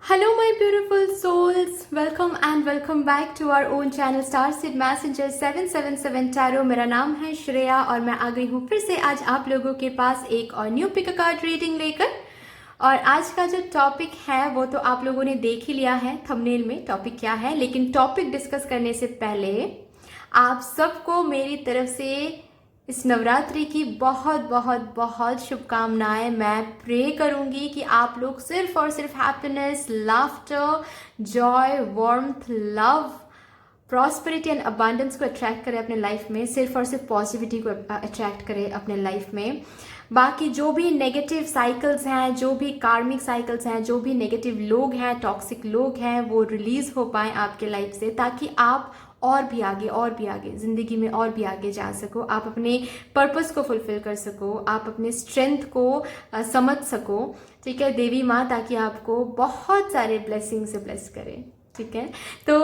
Hello, my beautiful souls. Welcome and welcome back to our own channel Starseed Messenger 777 Tarot। मेरा नाम है श्रेया और मैं आ गई हूँ फिर से आज आप लोगों के पास एक और न्यू पिक कार्ड रीडिंग लेकर। और आज का जो टॉपिक है वो तो आप लोगों ने देख ही लिया है थंबनेल में टॉपिक क्या है, लेकिन टॉपिक डिस्कस करने से पहले आप सबको मेरी तरफ से इस नवरात्रि की बहुत बहुत बहुत शुभकामनाएं। मैं प्रे करूंगी कि आप लोग सिर्फ और सिर्फ happiness, laughter, Joy, warmth, love, prosperity and abundance को अट्रैक्ट करें अपने लाइफ में। सिर्फ और सिर्फ पॉजिटिविटी को अट्रैक्ट करें अपने लाइफ में। बाकी जो भी नेगेटिव साइकिल्स हैं, जो भी कार्मिक साइकिल्स हैं, जो भी नेगेटिव लोग हैं, टॉक्सिक लोग हैं, वो रिलीज हो पाए आपके लाइफ से, ताकि आप और भी आगे ज़िंदगी में और भी आगे जा सको, आप अपने पर्पस को फुलफिल कर सको, आप अपने स्ट्रेंथ को समझ सको। ठीक है देवी माँ, ताकि आपको बहुत सारे ब्लेसिंग से ब्लेस करें। ठीक है, तो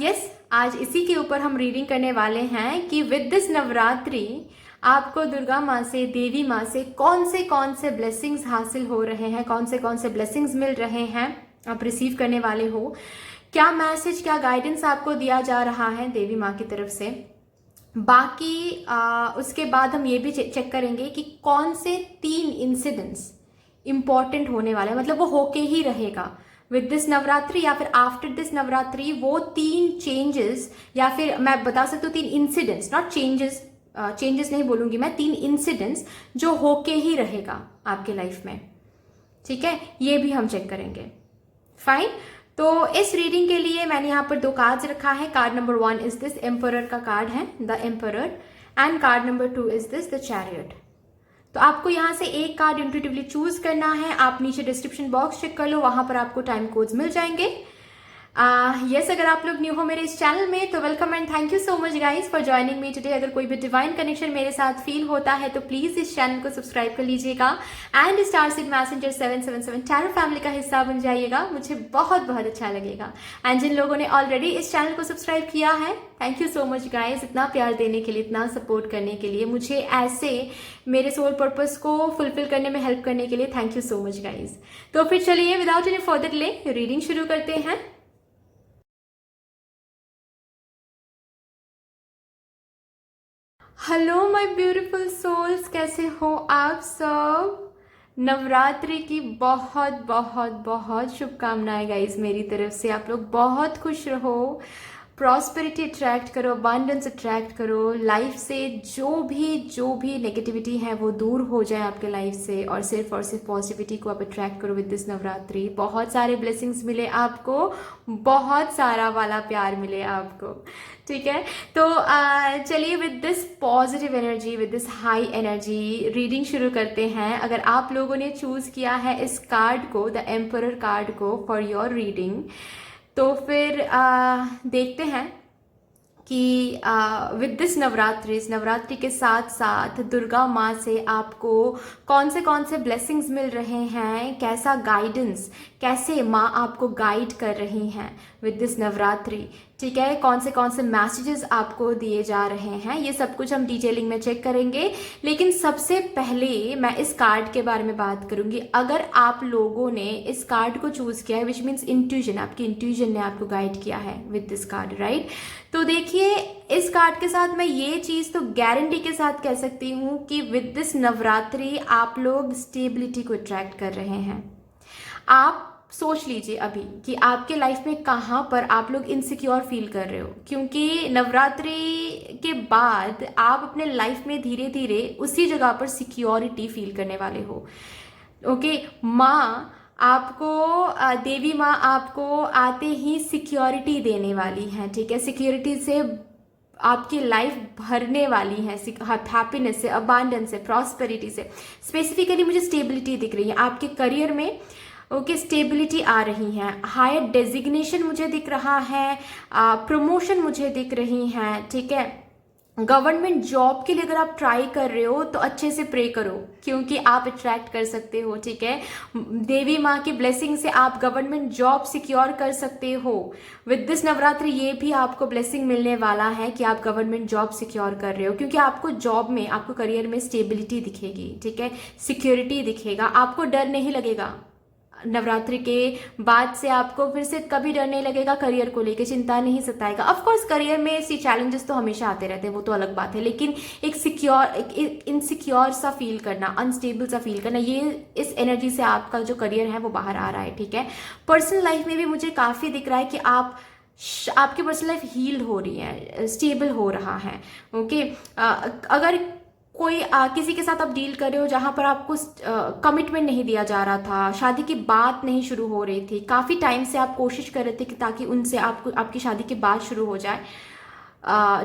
यस, आज इसी के ऊपर हम रीडिंग करने वाले हैं कि विद दिस नवरात्रि आपको दुर्गा माँ से, देवी माँ से कौन से ब्लेसिंग्स हासिल हो रहे हैं, कौन से ब्लेसिंग्स मिल रहे हैं, आप रिसीव करने वाले हो। क्या मैसेज, क्या गाइडेंस आपको दिया जा रहा है देवी माँ की तरफ से। बाकी उसके बाद हम ये भी चेक करेंगे कि कौन से 3 इंसिडेंट्स इंपॉर्टेंट होने वाले हैं, मतलब वो होके ही रहेगा विद दिस नवरात्रि या फिर आफ्टर दिस नवरात्रि। वो 3 चेंजेस, या फिर मैं बता सकती हूँ 3 इंसिडेंट्स, नॉट चेंजेस, चेंजेस नहीं बोलूंगी मैं, 3 इंसिडेंट्स जो होके ही रहेगा आपके लाइफ में। ठीक है, ये भी हम चेक करेंगे। फाइन, तो इस रीडिंग के लिए मैंने यहाँ पर 2 कार्ड्स रखा है। Card number 1 is this emperor का कार्ड है, the emperor, and card number 2 is this the chariot. तो आपको यहाँ से एक कार्ड इंट्यूटिवली चूज करना है। आप नीचे डिस्क्रिप्शन बॉक्स चेक कर लो, वहां पर आपको टाइम कोड्स मिल जाएंगे। यस, अगर आप लोग न्यू हो मेरे इस चैनल में तो welcome and thank you so much guys for joining me today. अगर कोई भी डिवाइन कनेक्शन मेरे साथ फील होता है तो प्लीज इस चैनल को सब्सक्राइब कर लीजिएगा एंड स्टारसीड मैसेंजर 777 टैरो फैमिली का हिस्सा बन जाइएगा, मुझे बहुत बहुत अच्छा लगेगा। एंड जिन लोगों ने ऑलरेडी इस चैनल को सब्सक्राइब किया है, thank you so much guys, इतना प्यार देने के लिए, इतना सपोर्ट करने के लिए, मुझे ऐसे मेरे सोल पर्पस को फुलफिल करने में हेल्प करने के लिए thank you so much guys. तो फिर चलिए without any further delay reading शुरू करते हैं। हेलो माय ब्यूटीफुल सोल्स, कैसे हो आप सब। नवरात्रि की बहुत बहुत बहुत शुभकामनाएं गाइस मेरी तरफ से। आप लोग बहुत खुश रहो, प्रॉस्पेरिटी अट्रैक्ट करो, अबांडेंस अट्रैक्ट करो, लाइफ से जो भी नेगेटिविटी है वो दूर हो जाए आपके लाइफ से, और सिर्फ पॉजिटिविटी को आप अट्रैक्ट करो विद दिस नवरात्रि। बहुत सारे ब्लेसिंग्स मिले आपको, बहुत सारा वाला प्यार मिले आपको। ठीक है, तो चलिए with this positive energy, with this high energy reading शुरू करते हैं। अगर आप लोगों ने चूज किया है इस कार्ड को, द एम्परर कार्ड को, फॉर योर रीडिंग, तो फिर देखते हैं कि विद दिस नवरात्रि, इस नवरात्रि के साथ साथ दुर्गा माँ से आपको कौन से ब्लेसिंग्स मिल रहे हैं, कैसा गाइडेंस, कैसे माँ आपको गाइड कर रही हैं विद दिस नवरात्रि। ठीक है, कौन से मैसेजेस आपको दिए जा रहे हैं, ये सब कुछ हम डिटेलिंग में चेक करेंगे। लेकिन सबसे पहले मैं इस कार्ड के बारे में बात करूंगी। अगर आप लोगों ने इस कार्ड को चूज किया है, विच मीन्स इंट्यूजन, आपकी इंट्यूजन ने आपको गाइड किया है विद दिस कार्ड, राइट। तो देखिए, इस कार्ड के साथ मैं ये चीज तो गारंटी के साथ कह सकती हूँ कि विद दिस नवरात्रि आप लोग स्टेबिलिटी को अट्रैक्ट कर रहे हैं। आप सोच लीजिए अभी कि आपके लाइफ में कहाँ पर आप लोग इनसिक्योर फील कर रहे हो, क्योंकि नवरात्रि के बाद आप अपने लाइफ में धीरे धीरे उसी जगह पर सिक्योरिटी फील करने वाले हो। ओके, माँ आपको, देवी माँ आपको आते ही सिक्योरिटी देने वाली है। ठीक है, सिक्योरिटी से आपकी लाइफ भरने वाली है, हैप्पीनेस से, अबांडेंस से, प्रॉस्पेरिटी से। स्पेसिफिकली मुझे स्टेबिलिटी दिख रही है आपके करियर में। ओके, स्टेबिलिटी आ रही है, हायर डेजिग्नेशन मुझे दिख रहा है, प्रमोशन मुझे दिख रही है। ठीक है, गवर्नमेंट जॉब के लिए अगर आप ट्राई कर रहे हो तो अच्छे से प्रे करो, क्योंकि आप अट्रैक्ट कर सकते हो। ठीक है, देवी माँ की ब्लेसिंग से आप गवर्नमेंट जॉब सिक्योर कर सकते हो विद दिस नवरात्रि। ये भी आपको ब्लेसिंग मिलने वाला है कि आप गवर्नमेंट जॉब सिक्योर कर रहे हो, क्योंकि आपको जॉब में, आपको करियर में स्टेबिलिटी दिखेगी। ठीक है, सिक्योरिटी दिखेगा, आपको डर नहीं लगेगा। नवरात्रि के बाद से आपको फिर से कभी डर नहीं लगेगा, करियर को लेके चिंता नहीं सताएगा। ऑफ कोर्स करियर में ऐसी चैलेंजेस तो हमेशा आते रहते हैं, वो तो अलग बात है, लेकिन एक सिक्योर, एक इनसिक्योर सा फील करना, अनस्टेबल सा फील करना, ये इस एनर्जी से आपका जो करियर है वो बाहर आ रहा है, ठीक है। पर्सनल लाइफ में भी मुझे काफ़ी दिख रहा है कि आपकी पर्सनल लाइफ हील्ड हो रही है, स्टेबल हो रहा है, ओके। अगर कोई किसी के साथ आप डील कर रहे हो जहां पर आपको कमिटमेंट नहीं दिया जा रहा था, शादी की बात नहीं शुरू हो रही थी, काफ़ी टाइम से आप कोशिश कर रहे थे कि ताकि उनसे आपकी शादी की बात शुरू हो जाए,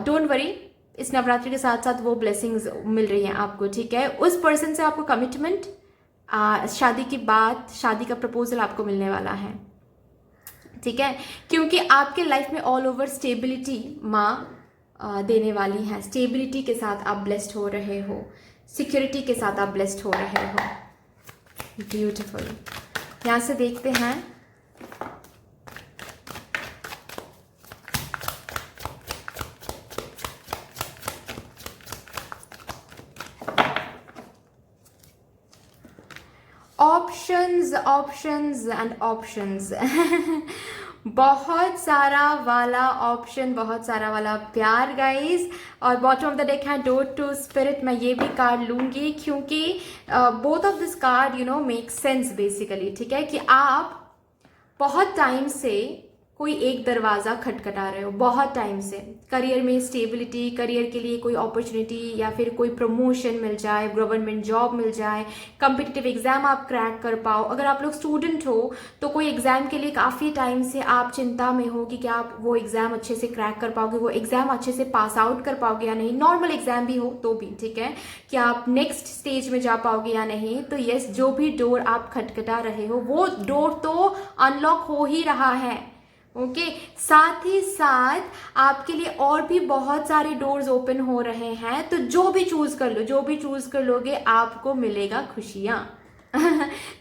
डोंट वरी, इस नवरात्रि के साथ साथ वो ब्लेसिंग्स मिल रही हैं आपको, ठीक है। उस पर्सन से आपको कमिटमेंट, शादी की बात, शादी का प्रपोजल आपको मिलने वाला है, ठीक है। क्योंकि आपके लाइफ में ऑल ओवर स्टेबिलिटी माँ देने वाली हैं। स्टेबिलिटी के साथ आप ब्लेस्ड हो रहे हो, सिक्योरिटी के साथ आप ब्लेस्ड हो रहे हो। ब्यूटीफुल। यहाँ से देखते हैं ऑप्शंस, ऑप्शंस एंड ऑप्शंस बहुत सारा वाला ऑप्शन, बहुत सारा वाला प्यार गाइस। और बॉटम ऑफ द डेक है डोर टू स्पिरिट। मैं ये भी कार्ड लूंगी क्योंकि both of this card you know make sense basically, ठीक है। कि आप बहुत टाइम से कोई एक दरवाज़ा खटखटा रहे हो, बहुत टाइम से, करियर में स्टेबिलिटी, करियर के लिए कोई अपॉर्चुनिटी या फिर कोई प्रमोशन मिल जाए, गवर्नमेंट जॉब मिल जाए, कम्पिटिटिव एग्जाम आप क्रैक कर पाओ। अगर आप लोग स्टूडेंट हो तो कोई एग्जाम के लिए काफ़ी टाइम से आप चिंता में हो कि क्या आप वो एग्जाम अच्छे से क्रैक कर पाओगे, वो एग्जाम अच्छे से पास आउट कर पाओगे या नहीं, नॉर्मल एग्जाम भी हो तो भी, ठीक है। कि आप नेक्स्ट स्टेज में जा पाओगे या नहीं। तो यस, जो भी डोर आप खटखटा रहे हो वो डोर तो अनलॉक हो ही रहा है, ओके। साथ ही साथ आपके लिए और भी बहुत सारे डोर्स ओपन हो रहे हैं। तो जो भी चूज कर लो, जो भी चूज कर लोगे आपको मिलेगा खुशियां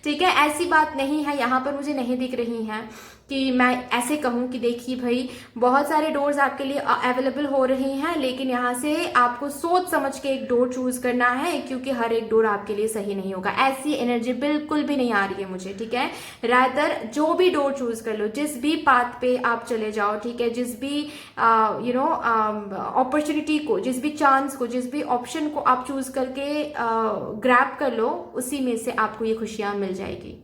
ठीक है। ऐसी बात नहीं है, यहाँ पर मुझे नहीं दिख रही हैं कि मैं ऐसे कहूँ कि देखिए भाई बहुत सारे डोर्स आपके लिए अवेलेबल हो रहे हैं, लेकिन यहाँ से आपको सोच समझ के एक डोर चूज करना है क्योंकि हर एक डोर आपके लिए सही नहीं होगा। ऐसी एनर्जी बिल्कुल भी नहीं आ रही है मुझे, ठीक है। रादर जो भी डोर चूज कर लो, जिस भी पाथ पे आप चले जाओ, ठीक है, जिस भी यू नो अपॉर्चुनिटी को, जिस भी चांस को, जिस भी ऑप्शन को आप चूज करके ग्रैब कर लो, उसी में से आपको ये खुशियां मिल जाएगी।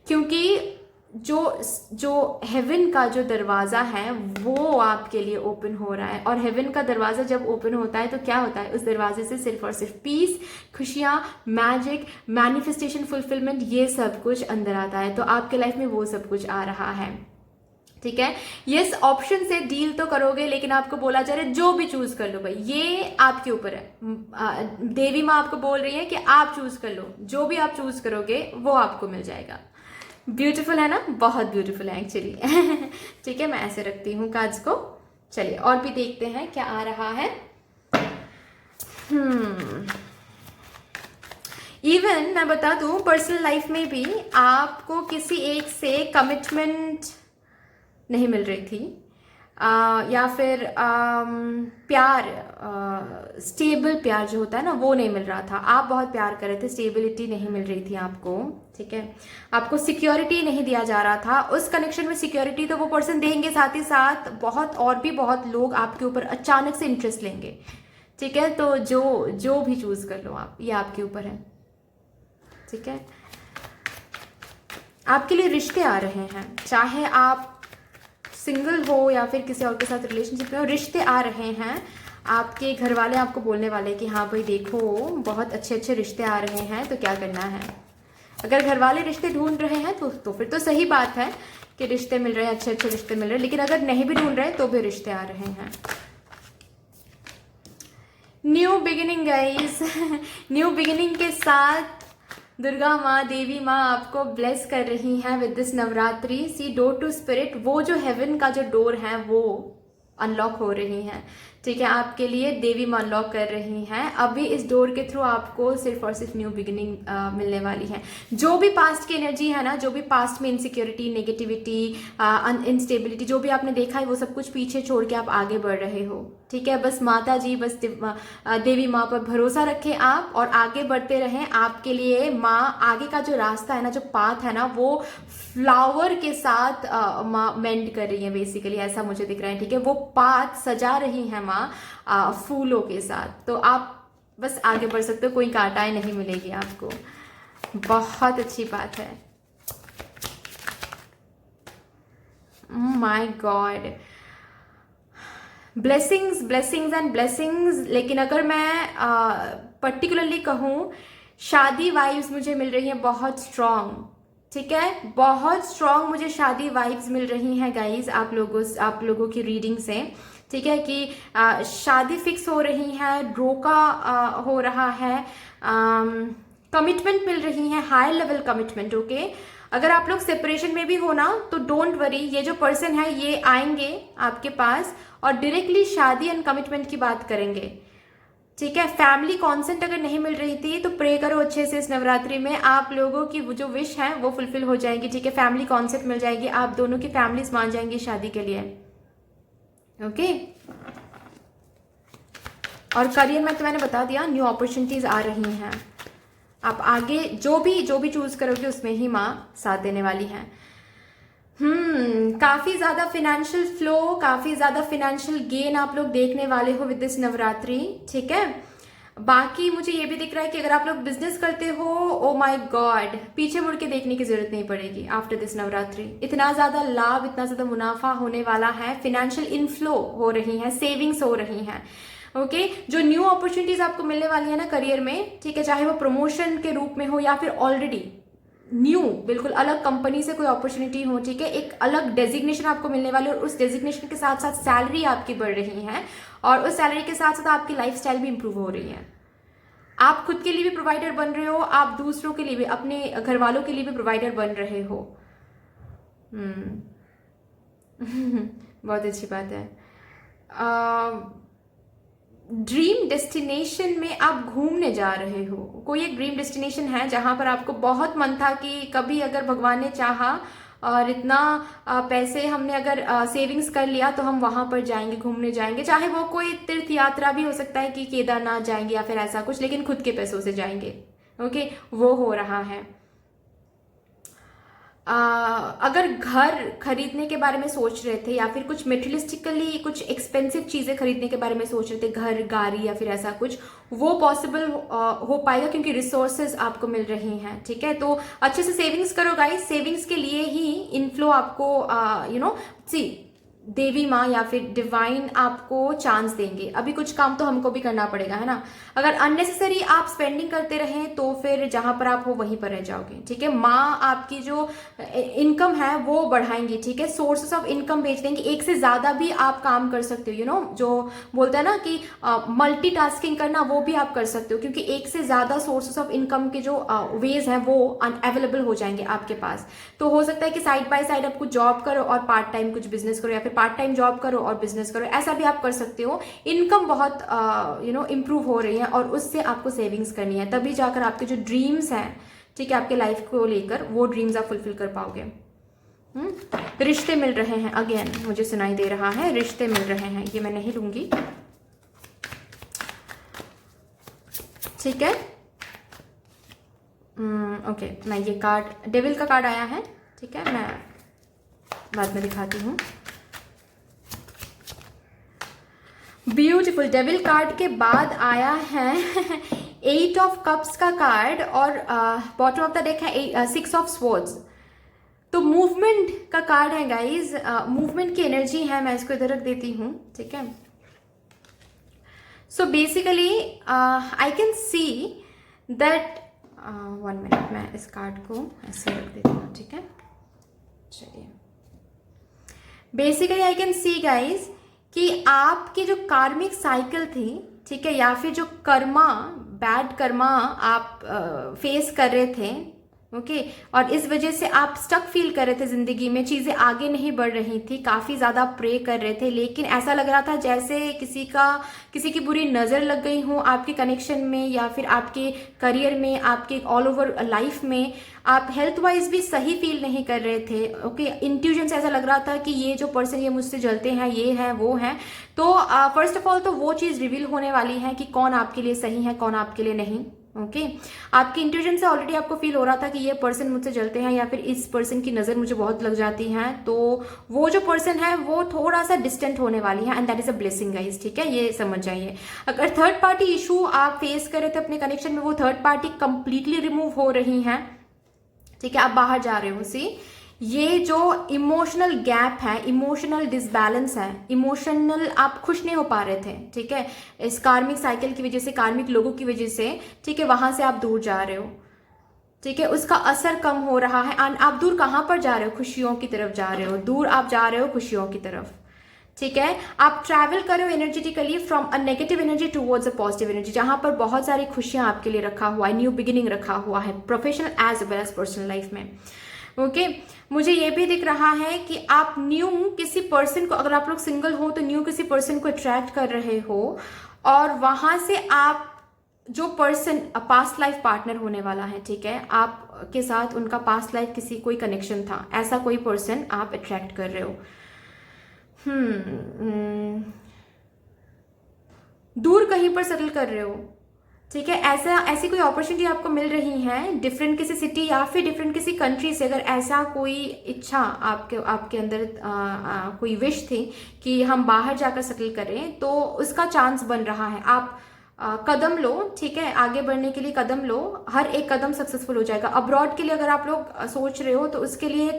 क्योंकि जो हेवन का जो दरवाज़ा है वो आपके लिए ओपन हो रहा है। और हेवन का दरवाज़ा जब ओपन होता है तो क्या होता है, उस दरवाजे से सिर्फ और सिर्फ पीस, खुशियाँ, मैजिक, मैनिफेस्टेशन, फुलफिलमेंट, ये सब कुछ अंदर आता है। तो आपके लाइफ में वो सब कुछ आ रहा है, ठीक है। यस, ऑप्शन से डील तो करोगे, लेकिन आपको बोला जा रहा है जो भी चूज कर लो भाई, ये आपके ऊपर है। देवी माँ आपको बोल रही है कि आप चूज कर लो, जो भी आप चूज करोगे वो आपको मिल जाएगा। ब्यूटीफुल है ना, बहुत ब्यूटीफुल है एक्चुअली ठीक है, मैं ऐसे रखती हूँ कार्ड्स को। चलिए और भी देखते हैं क्या आ रहा है। इवन मैं बता दूं, पर्सनल लाइफ में भी आपको किसी एक से कमिटमेंट नहीं मिल रही थी, या फिर प्यार, स्टेबल प्यार जो होता है ना वो नहीं मिल रहा था। आप बहुत प्यार कर रहे थे, स्टेबिलिटी नहीं मिल रही थी आपको, ठीक है। आपको सिक्योरिटी नहीं दिया जा रहा था। उस कनेक्शन में सिक्योरिटी तो वो पर्सन देंगे, साथ ही साथ बहुत और भी बहुत लोग आपके ऊपर अचानक से इंटरेस्ट लेंगे, ठीक है। तो जो भी चूज कर लो आप, ये आपके ऊपर है, ठीक है। आपके लिए रिश्ते आ रहे हैं, चाहे आप सिंगल हो या फिर किसी और के साथ रिलेशनशिप में हो, रिश्ते आ रहे हैं। आपके घर वाले आपको बोलने वाले कि हाँ भाई देखो बहुत अच्छे अच्छे रिश्ते आ रहे हैं, तो क्या करना है। अगर घर वाले रिश्ते ढूंढ रहे हैं तो फिर तो सही बात है कि रिश्ते मिल रहे हैं, अच्छे अच्छे रिश्ते मिल रहे हैं। लेकिन अगर नहीं भी ढूंढ रहे तो भी रिश्ते आ रहे हैं। New beginning guys new beginning के साथ दुर्गा माँ, देवी माँ आपको ब्लेस कर रही हैं with this Navratri. See door to spirit, वो जो हेवन का जो डोर है वो अनलॉक हो रही हैं। ठीक है, आपके लिए देवी माँ अनलॉक कर रही हैं। अभी इस डोर के थ्रू आपको सिर्फ और सिर्फ न्यू बिगिनिंग मिलने वाली है। जो भी पास्ट की एनर्जी है ना, जो भी पास्ट में इनसिक्योरिटी, नेगेटिविटी, इनस्टेबिलिटी जो भी आपने देखा है, वो सब कुछ पीछे छोड़ के आप आगे बढ़ रहे हो। ठीक है, बस माता जी, बस देवी माँ पर भरोसा रखें आप और आगे बढ़ते रहें। आपके लिए माँ आगे का जो रास्ता है ना, जो पाथ है ना, वो फ्लावर के साथ माँ मेंड कर रही है बेसिकली, ऐसा मुझे दिख रहा है। ठीक है, वो पाथ सजा रही है माँ फूलों के साथ। तो आप बस आगे बढ़ सकते हो, कोई कांटाएं नहीं मिलेगी आपको। बहुत अच्छी बात है। My God, blessings blessings and blessings. लेकिन अगर मैं पर्टिकुलरली कहूँ, शादी वाइब्स मुझे मिल रही हैं बहुत स्ट्रॉन्ग। ठीक है, बहुत स्ट्रॉन्ग मुझे शादी वाइब्स मिल रही हैं गाइज आप लोगों की रीडिंग से। ठीक है, कि शादी फिक्स हो रही है, रोका हो रहा है, कमिटमेंट मिल रही है, हाई लेवल कमिटमेंट। ओके, अगर आप लोग सेपरेशन में भी हो ना, तो डोंट वरी, ये जो पर्सन है ये आएंगे आपके पास और डायरेक्टली शादी एंड कमिटमेंट की बात करेंगे। ठीक है, फैमिली कॉन्सेंट अगर नहीं मिल रही थी तो प्रे करो अच्छे से इस नवरात्रि में, आप लोगों की जो विश है वो फुलफिल हो जाएगी। ठीक है, फैमिली कॉन्सेंट मिल जाएगी, आप दोनों की फैमिलीज मान जाएंगी शादी के लिए। ओके, और करियर में तो मैंने बता दिया, न्यू अपॉर्चुनिटीज आ रही हैं। आप आगे जो भी चूज करोगे उसमें ही माँ साथ देने वाली है। काफी ज्यादा फाइनेंशियल फ्लो, काफी ज्यादा फाइनेंशियल गेन आप लोग देखने वाले हो विद दिस नवरात्रि। ठीक है, बाकी मुझे ये भी दिख रहा है कि अगर आप लोग बिजनेस करते हो, ओ माय गॉड, पीछे मुड़ के देखने की जरूरत नहीं पड़ेगी आफ्टर दिस नवरात्रि। इतना ज्यादा लाभ, इतना ज्यादा मुनाफा होने वाला है, फाइनेंशियल इनफ्लो हो रही है, सेविंग्स हो रही हैं। ओके, जो न्यू अपॉर्चुनिटीज आपको मिलने वाली है ना करियर में, ठीक है, चाहे वो प्रमोशन के रूप में हो या फिर ऑलरेडी न्यू बिल्कुल अलग कंपनी से कोई अपॉर्चुनिटी हो। ठीक है, एक अलग डेजिग्नेशन आपको मिलने वाली है और उस डेजिग्नेशन के साथ साथ सैलरी आपकी बढ़ रही है और उस सैलरी के साथ साथ आपकी लाइफस्टाइल भी इंप्रूव हो रही है। आप खुद के लिए भी प्रोवाइडर बन रहे हो, आप दूसरों के लिए भी, अपने घर वालों के लिए भी प्रोवाइडर बन रहे हो। बहुत अच्छी बात है। ड्रीम डेस्टिनेशन में आप घूमने जा रहे हो, कोई एक ड्रीम डेस्टिनेशन है जहां पर आपको बहुत मन था कि कभी अगर भगवान ने चाहा और इतना पैसे हमने अगर सेविंग्स कर लिया तो हम वहां पर जाएंगे, घूमने जाएंगे। चाहे वो कोई तीर्थ यात्रा भी हो सकता है कि केदारनाथ जाएंगे या फिर ऐसा कुछ, लेकिन खुद के पैसों से जाएंगे। ओके, वो हो रहा है। अगर घर खरीदने के बारे में सोच रहे थे या फिर कुछ मेटेरियलिस्टिकली कुछ एक्सपेंसिव चीजें खरीदने के बारे में सोच रहे थे, घर, गाड़ी या फिर ऐसा कुछ, वो पॉसिबल हो पाएगा क्योंकि रिसोर्सेज आपको मिल रही हैं। ठीक है, तो अच्छे से सेविंग्स करो गाइस, सेविंग्स के लिए ही इनफ्लो आपको सी देवी माँ या फिर डिवाइन आपको चांस देंगे। अभी कुछ काम तो हमको भी करना पड़ेगा, है ना। अगर अननेसेसरी आप स्पेंडिंग करते रहें तो फिर जहां पर आप हो वहीं पर रह जाओगे। ठीक है, माँ आपकी जो इनकम है वो बढ़ाएंगी। ठीक है, सोर्सेस ऑफ इनकम भेज देंगे, एक से ज्यादा भी आप काम कर सकते हो। जो बोलते हैं ना कि मल्टीटास्किंग करना, वो भी आप कर सकते हो क्योंकि एक से ज्यादा सोर्सेस ऑफ इनकम के जो वेज हैं वो अवेलेबल हो जाएंगे आपके पास। तो हो सकता है कि साइड बाय साइड आप कुछ जॉब करो और पार्ट टाइम कुछ बिजनेस करो, या फिर पार्ट टाइम जॉब करो और बिजनेस करो, ऐसा भी आप कर सकते हो। इनकम बहुत इंप्रूव हो रही है और उससे आपको सेविंग्स करनी है, तभी जाकर आपके जो ड्रीम्स हैं, ठीक है, आपके लाइफ को लेकर, वो ड्रीम्स आप फुलफिल कर पाओगे। रिश्ते मिल रहे हैं, अगेन मुझे सुनाई दे रहा है रिश्ते मिल रहे हैं, ये मैं नहीं लूंगी। ठीक है, ओके, मैं ये कार्ड, डेविल का कार्ड आया है। ठीक है, मैं बाद में दिखाती हूँ। ब्यूटीफुल, डेविल कार्ड के बाद आया है 8 ऑफ कप्स का कार्ड और बॉटम ऑफ द डेक है 6 ऑफ स्वॉर्ड्स। तो मूवमेंट का कार्ड है गाइज, मूवमेंट की एनर्जी है। मैं इसको इधर रख देती हूँ। ठीक है, so basically I can see that 1 minute, मैं इस कार्ड को ऐसे रख देती हूँ। ठीक है, चलिए, basically I can see guys कि आपकी जो कार्मिक साइकिल थी, ठीक है, या फिर जो कर्मा, बैड कर्मा आप फेस कर रहे थे, ओके और इस वजह से आप स्टक फील कर रहे थे जिंदगी में, चीजें आगे नहीं बढ़ रही थी, काफी ज्यादा प्रे कर रहे थे, लेकिन ऐसा लग रहा था जैसे किसी की बुरी नजर लग गई हो आपके कनेक्शन में या फिर आपके करियर में, आपके ऑल ओवर लाइफ में। आप हेल्थ वाइज भी सही फील नहीं कर रहे थे। ओके इंट्यूजन से ऐसा लग रहा था कि ये जो पर्सन ये मुझसे जलते हैं, ये है वो है। तो फर्स्ट ऑफ ऑल तो वो चीज रिवील होने वाली है कि कौन आपके लिए सही है, कौन आपके लिए नहीं। ओके आपकी इंट्यूजन से ऑलरेडी आपको फील हो रहा था कि ये पर्सन मुझसे जलते हैं या फिर इस पर्सन की नजर मुझे बहुत लग जाती है, तो वो जो पर्सन है वो थोड़ा सा डिस्टेंट होने वाली है and that is a blessing guys. ठीक है ये समझ जाइए। अगर थर्ड पार्टी इशू आप फेस कर रहे थे अपने कनेक्शन में, वो थर्ड पार्टी कंप्लीटली रिमूव हो रही है। ठीक है आप बाहर जा रहे हो। सी ये जो इमोशनल गैप है, इमोशनल डिसबैलेंस है, इमोशनल आप खुश नहीं हो पा रहे थे, ठीक है, इस कार्मिक साइकिल की वजह से, कार्मिक लोगों की वजह से, ठीक है, वहां से आप दूर जा रहे हो। ठीक है उसका असर कम हो रहा है। आप दूर कहां पर जा रहे हो? खुशियों की तरफ जा रहे हो, दूर आप जा रहे हो खुशियों की तरफ। ठीक है आप ट्रैवल करो energetically from a negative energy towards a positive energy, जहां पर बहुत सारी खुशियां आपके लिए रखा हुआ है, न्यू बिगिनिंग रखा हुआ है, professional as well as personal life में। ओके मुझे ये भी दिख रहा है कि आप न्यू किसी पर्सन को, अगर आप लोग सिंगल हो तो न्यू किसी पर्सन को अट्रैक्ट कर रहे हो और वहां से आप जो पर्सन पास्ट लाइफ पार्टनर होने वाला है, ठीक है, आपके साथ उनका पास्ट लाइफ किसी कोई कनेक्शन था, ऐसा कोई पर्सन आप अट्रैक्ट कर रहे हो। दूर कहीं पर सेटल कर रहे हो। ठीक है ऐसी कोई अपॉर्चुनिटी आपको मिल रही है डिफरेंट किसी सिटी या फिर डिफरेंट किसी कंट्री से। अगर ऐसा कोई इच्छा आपके अंदर कोई विश थी कि हम बाहर जाकर सेटल करें, तो उसका चांस बन रहा है। आप कदम लो, ठीक है, आगे बढ़ने के लिए कदम लो, हर एक कदम सक्सेसफुल हो जाएगा। अब्रॉड के लिए अगर आप लोग सोच रहे हो तो उसके लिए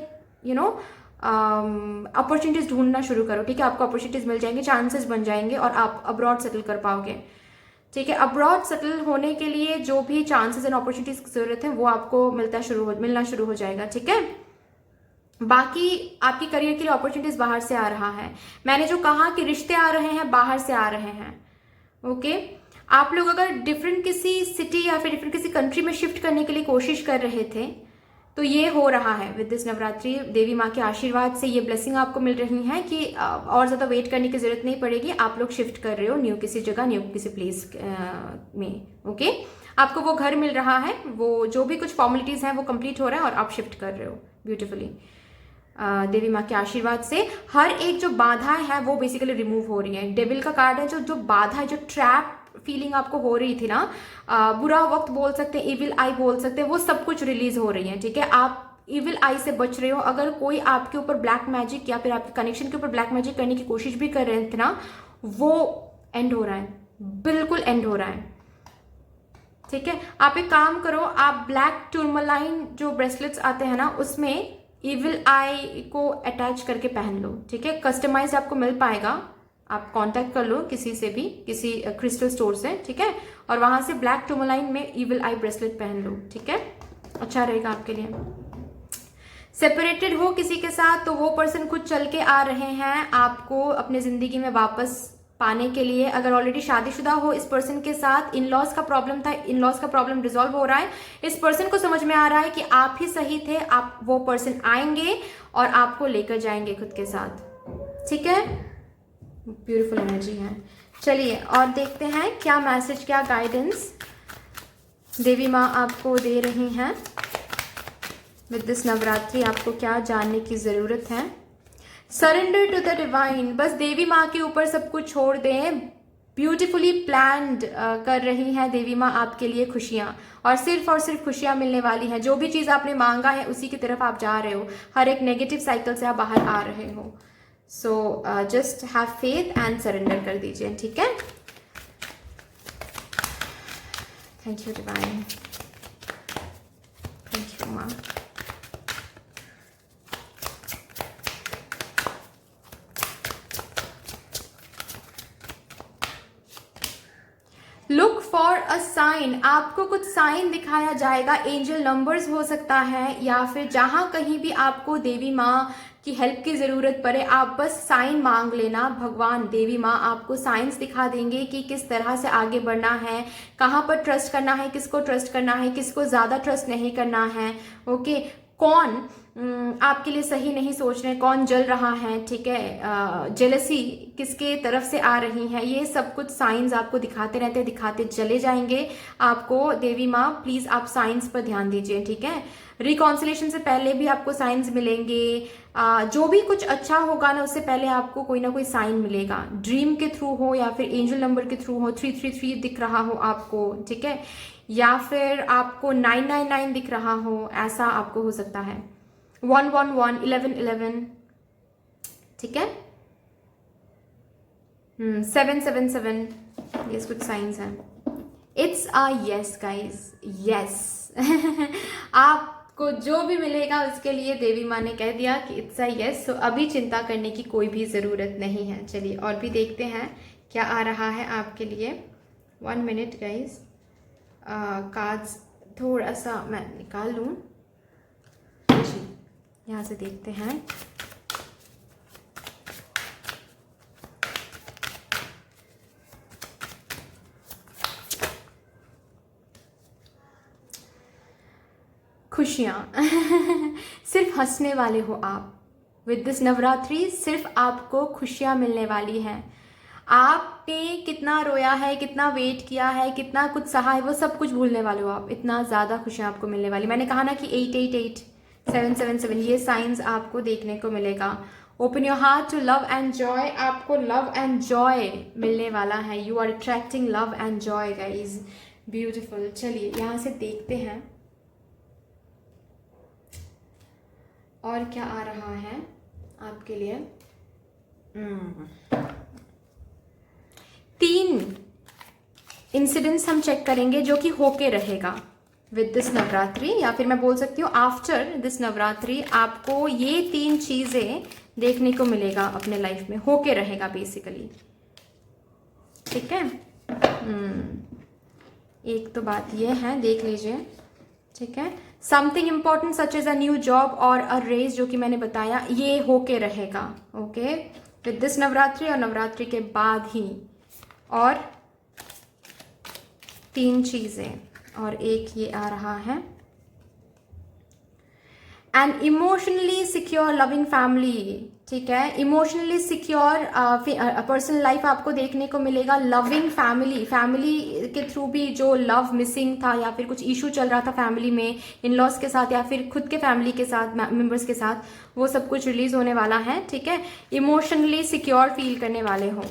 अपॉर्चुनिटीज ढूंढना शुरू करो। ठीक है आपको अपॉर्चुनिटीज मिल जाएंगे, चांसेस बन जाएंगे और आप अब्रॉड सेटल कर पाओगे। ठीक है अब्रॉड सेटल होने के लिए जो भी चांसेस एंड अपॉर्चुनिटीज की जरूरत है वो आपको मिलना शुरू हो जाएगा। ठीक है बाकी आपकी करियर के लिए अपॉर्चुनिटीज बाहर से आ रहा है। मैंने जो कहा कि रिश्ते आ रहे हैं, बाहर से आ रहे हैं। ओके आप लोग अगर डिफरेंट किसी सिटी या फिर डिफरेंट किसी कंट्री में शिफ्ट करने के लिए कोशिश कर रहे थे तो ये हो रहा है। विद दिस नवरात्रि देवी माँ के आशीर्वाद से ये ब्लेसिंग आपको मिल रही है कि और ज़्यादा वेट करने की जरूरत नहीं पड़ेगी। आप लोग शिफ्ट कर रहे हो न्यू किसी जगह, न्यू किसी प्लेस में। ओके आपको वो घर मिल रहा है, वो जो भी कुछ फॉर्मेलिटीज़ हैं वो कंप्लीट हो रहा है और आप शिफ्ट कर रहे हो ब्यूटिफुली। देवी माँ के आशीर्वाद से हर एक जो बाधाएं है वो बेसिकली रिमूव हो रही है। डेविल का कार्ड है, जो बाधा है, जो ट्रैप फीलिंग आपको हो रही थी ना, बुरा वक्त बोल सकते हैं, इविल आई बोल सकते हैं, वो सब कुछ रिलीज हो रही है। ठीक है आप इविल आई से बच रहे हो। अगर कोई आपके ऊपर ब्लैक मैजिक या फिर आपके कनेक्शन के ऊपर ब्लैक मैजिक करने की कोशिश भी कर रहे थे ना, वो एंड हो रहा है, बिल्कुल एंड हो रहा है। ठीक है आप एक काम करो, आप ब्लैक टूरमलाइन जो ब्रेसलेट्स आते हैं ना, उसमें इविल आई को अटैच करके पहन लो। ठीक है कस्टमाइज आपको मिल पाएगा, आप कांटेक्ट कर लो किसी से भी, किसी क्रिस्टल स्टोर से। ठीक है और वहां से ब्लैक टूरमलाइन में इविल आई ब्रेसलेट पहन लो। ठीक है अच्छा रहेगा आपके लिए। सेपरेटेड हो किसी के साथ तो वो पर्सन खुद चल के आ रहे हैं आपको अपने जिंदगी में वापस पाने के लिए। अगर ऑलरेडी शादीशुदा हो इस पर्सन के साथ, इनलॉज का प्रॉब्लम था, इनलॉज का प्रॉब्लम रिजॉल्व हो रहा है। इस पर्सन को समझ में आ रहा है कि आप ही सही थे, आप वो पर्सन आएंगे और आपको लेकर जाएंगे खुद के साथ। ठीक है ब्यूटीफुल एनर्जी है। चलिए और देखते हैं क्या मैसेज, क्या गाइडेंस देवी माँ आपको दे रही हैं विद दिस नवरात्रि। आपको क्या जानने की जरूरत है? Surrender to the divine. बस देवी माँ के ऊपर सब कुछ छोड़ दें। ब्यूटीफुली प्लान्ड कर रही हैं देवी माँ आपके लिए खुशियाँ, और सिर्फ खुशियाँ मिलने वाली हैं। जो भी चीज़ आपने मांगा है उसी की तरफ आप जा रहे हो। हर एक नेगेटिव साइकिल से आप बाहर आ रहे हो। So just have faith and surrender कर दीजिए। ठीक है thank you divine, thank you माँ। Look for a sign. आपको कुछ साइन दिखाया जाएगा। एंजल नंबर्स हो सकता है या फिर जहां कहीं भी आपको देवी माँ कि हेल्प की ज़रूरत पड़े, आप बस साइन मांग लेना। भगवान देवी माँ आपको साइंस दिखा देंगे कि किस तरह से आगे बढ़ना है, कहाँ पर ट्रस्ट करना है, किसको ट्रस्ट करना है, किसको ज़्यादा ट्रस्ट नहीं करना है। ओके, कौन आपके लिए सही नहीं सोच रहे, कौन जल रहा है, ठीक है, जेलसी किसके तरफ से आ रही है, ये सब कुछ साइंस आपको दिखाते रहते, दिखाते चले जाएंगे आपको देवी माँ। प्लीज़ आप साइंस पर ध्यान दीजिए, ठीक है। रिकॉन्सिलेशन से पहले भी आपको साइंस मिलेंगे, जो भी कुछ अच्छा होगा ना उससे पहले आपको कोई ना कोई साइन मिलेगा, ड्रीम के थ्रू हो या फिर एंजल नंबर के थ्रू हो, 333 दिख रहा हो आपको, ठीक है, या फिर आपको 999 दिख रहा हो, ऐसा आपको हो सकता है, 111, 1111, ठीक है, 777, ये कुछ साइंस हैं। It's a yes guys, yes. आपको जो भी मिलेगा उसके लिए देवी माँ ने कह दिया कि इट्स अ यस, तो अभी चिंता करने की कोई भी ज़रूरत नहीं है। चलिए और भी देखते हैं क्या आ रहा है आपके लिए। 1 मिनट गाइज, कार्ड्स थोड़ा सा मैं निकाल लूँ, यहाँ से देखते हैं। खुशियाँ सिर्फ हंसने वाले हो आप विद दिस नवरात्रि, सिर्फ आपको खुशियाँ मिलने वाली हैं। आपने कितना रोया है, कितना वेट किया है, कितना कुछ सहा है, वो सब कुछ भूलने वाले हो आप। इतना ज़्यादा खुशियाँ आपको मिलने वाली। मैंने कहा ना कि 888, 777 ये साइंस आपको देखने को मिलेगा। Open your heart to love and joy, आपको लव एंड जॉय मिलने वाला है। You are attracting love and joy guys, beautiful. चलिए यहाँ से देखते हैं और क्या आ रहा है आपके लिए। 3 इंसिडेंट्स हम चेक करेंगे जो कि होके रहेगा विद दिस नवरात्रि, या फिर मैं बोल सकती हूँ आफ्टर दिस नवरात्रि आपको ये 3 चीज़ें देखने को मिलेगा अपने लाइफ में, होके रहेगा बेसिकली, ठीक है। एक तो बात ये है, देख लीजिए, ठीक है। Something important such as a new job और अ रेस, जो कि मैंने बताया ये होके रहेगा, ओके, विद दिस नवरात्रि और नवरात्रि के बाद ही। और 3 चीज़ें, और एक ये आ रहा है, and emotionally secure loving family, ठीक है। इमोशनली सिक्योर पर्सनल लाइफ आपको देखने को मिलेगा। लविंग फैमिली, फैमिली के थ्रू भी जो लव मिसिंग था या फिर कुछ इशू चल रहा था फैमिली में, इन लॉज के साथ या फिर खुद के फैमिली के साथ, मेंबर्स के साथ, वो सब कुछ रिलीज होने वाला है, ठीक है। इमोशनली सिक्योर फील करने वाले हो।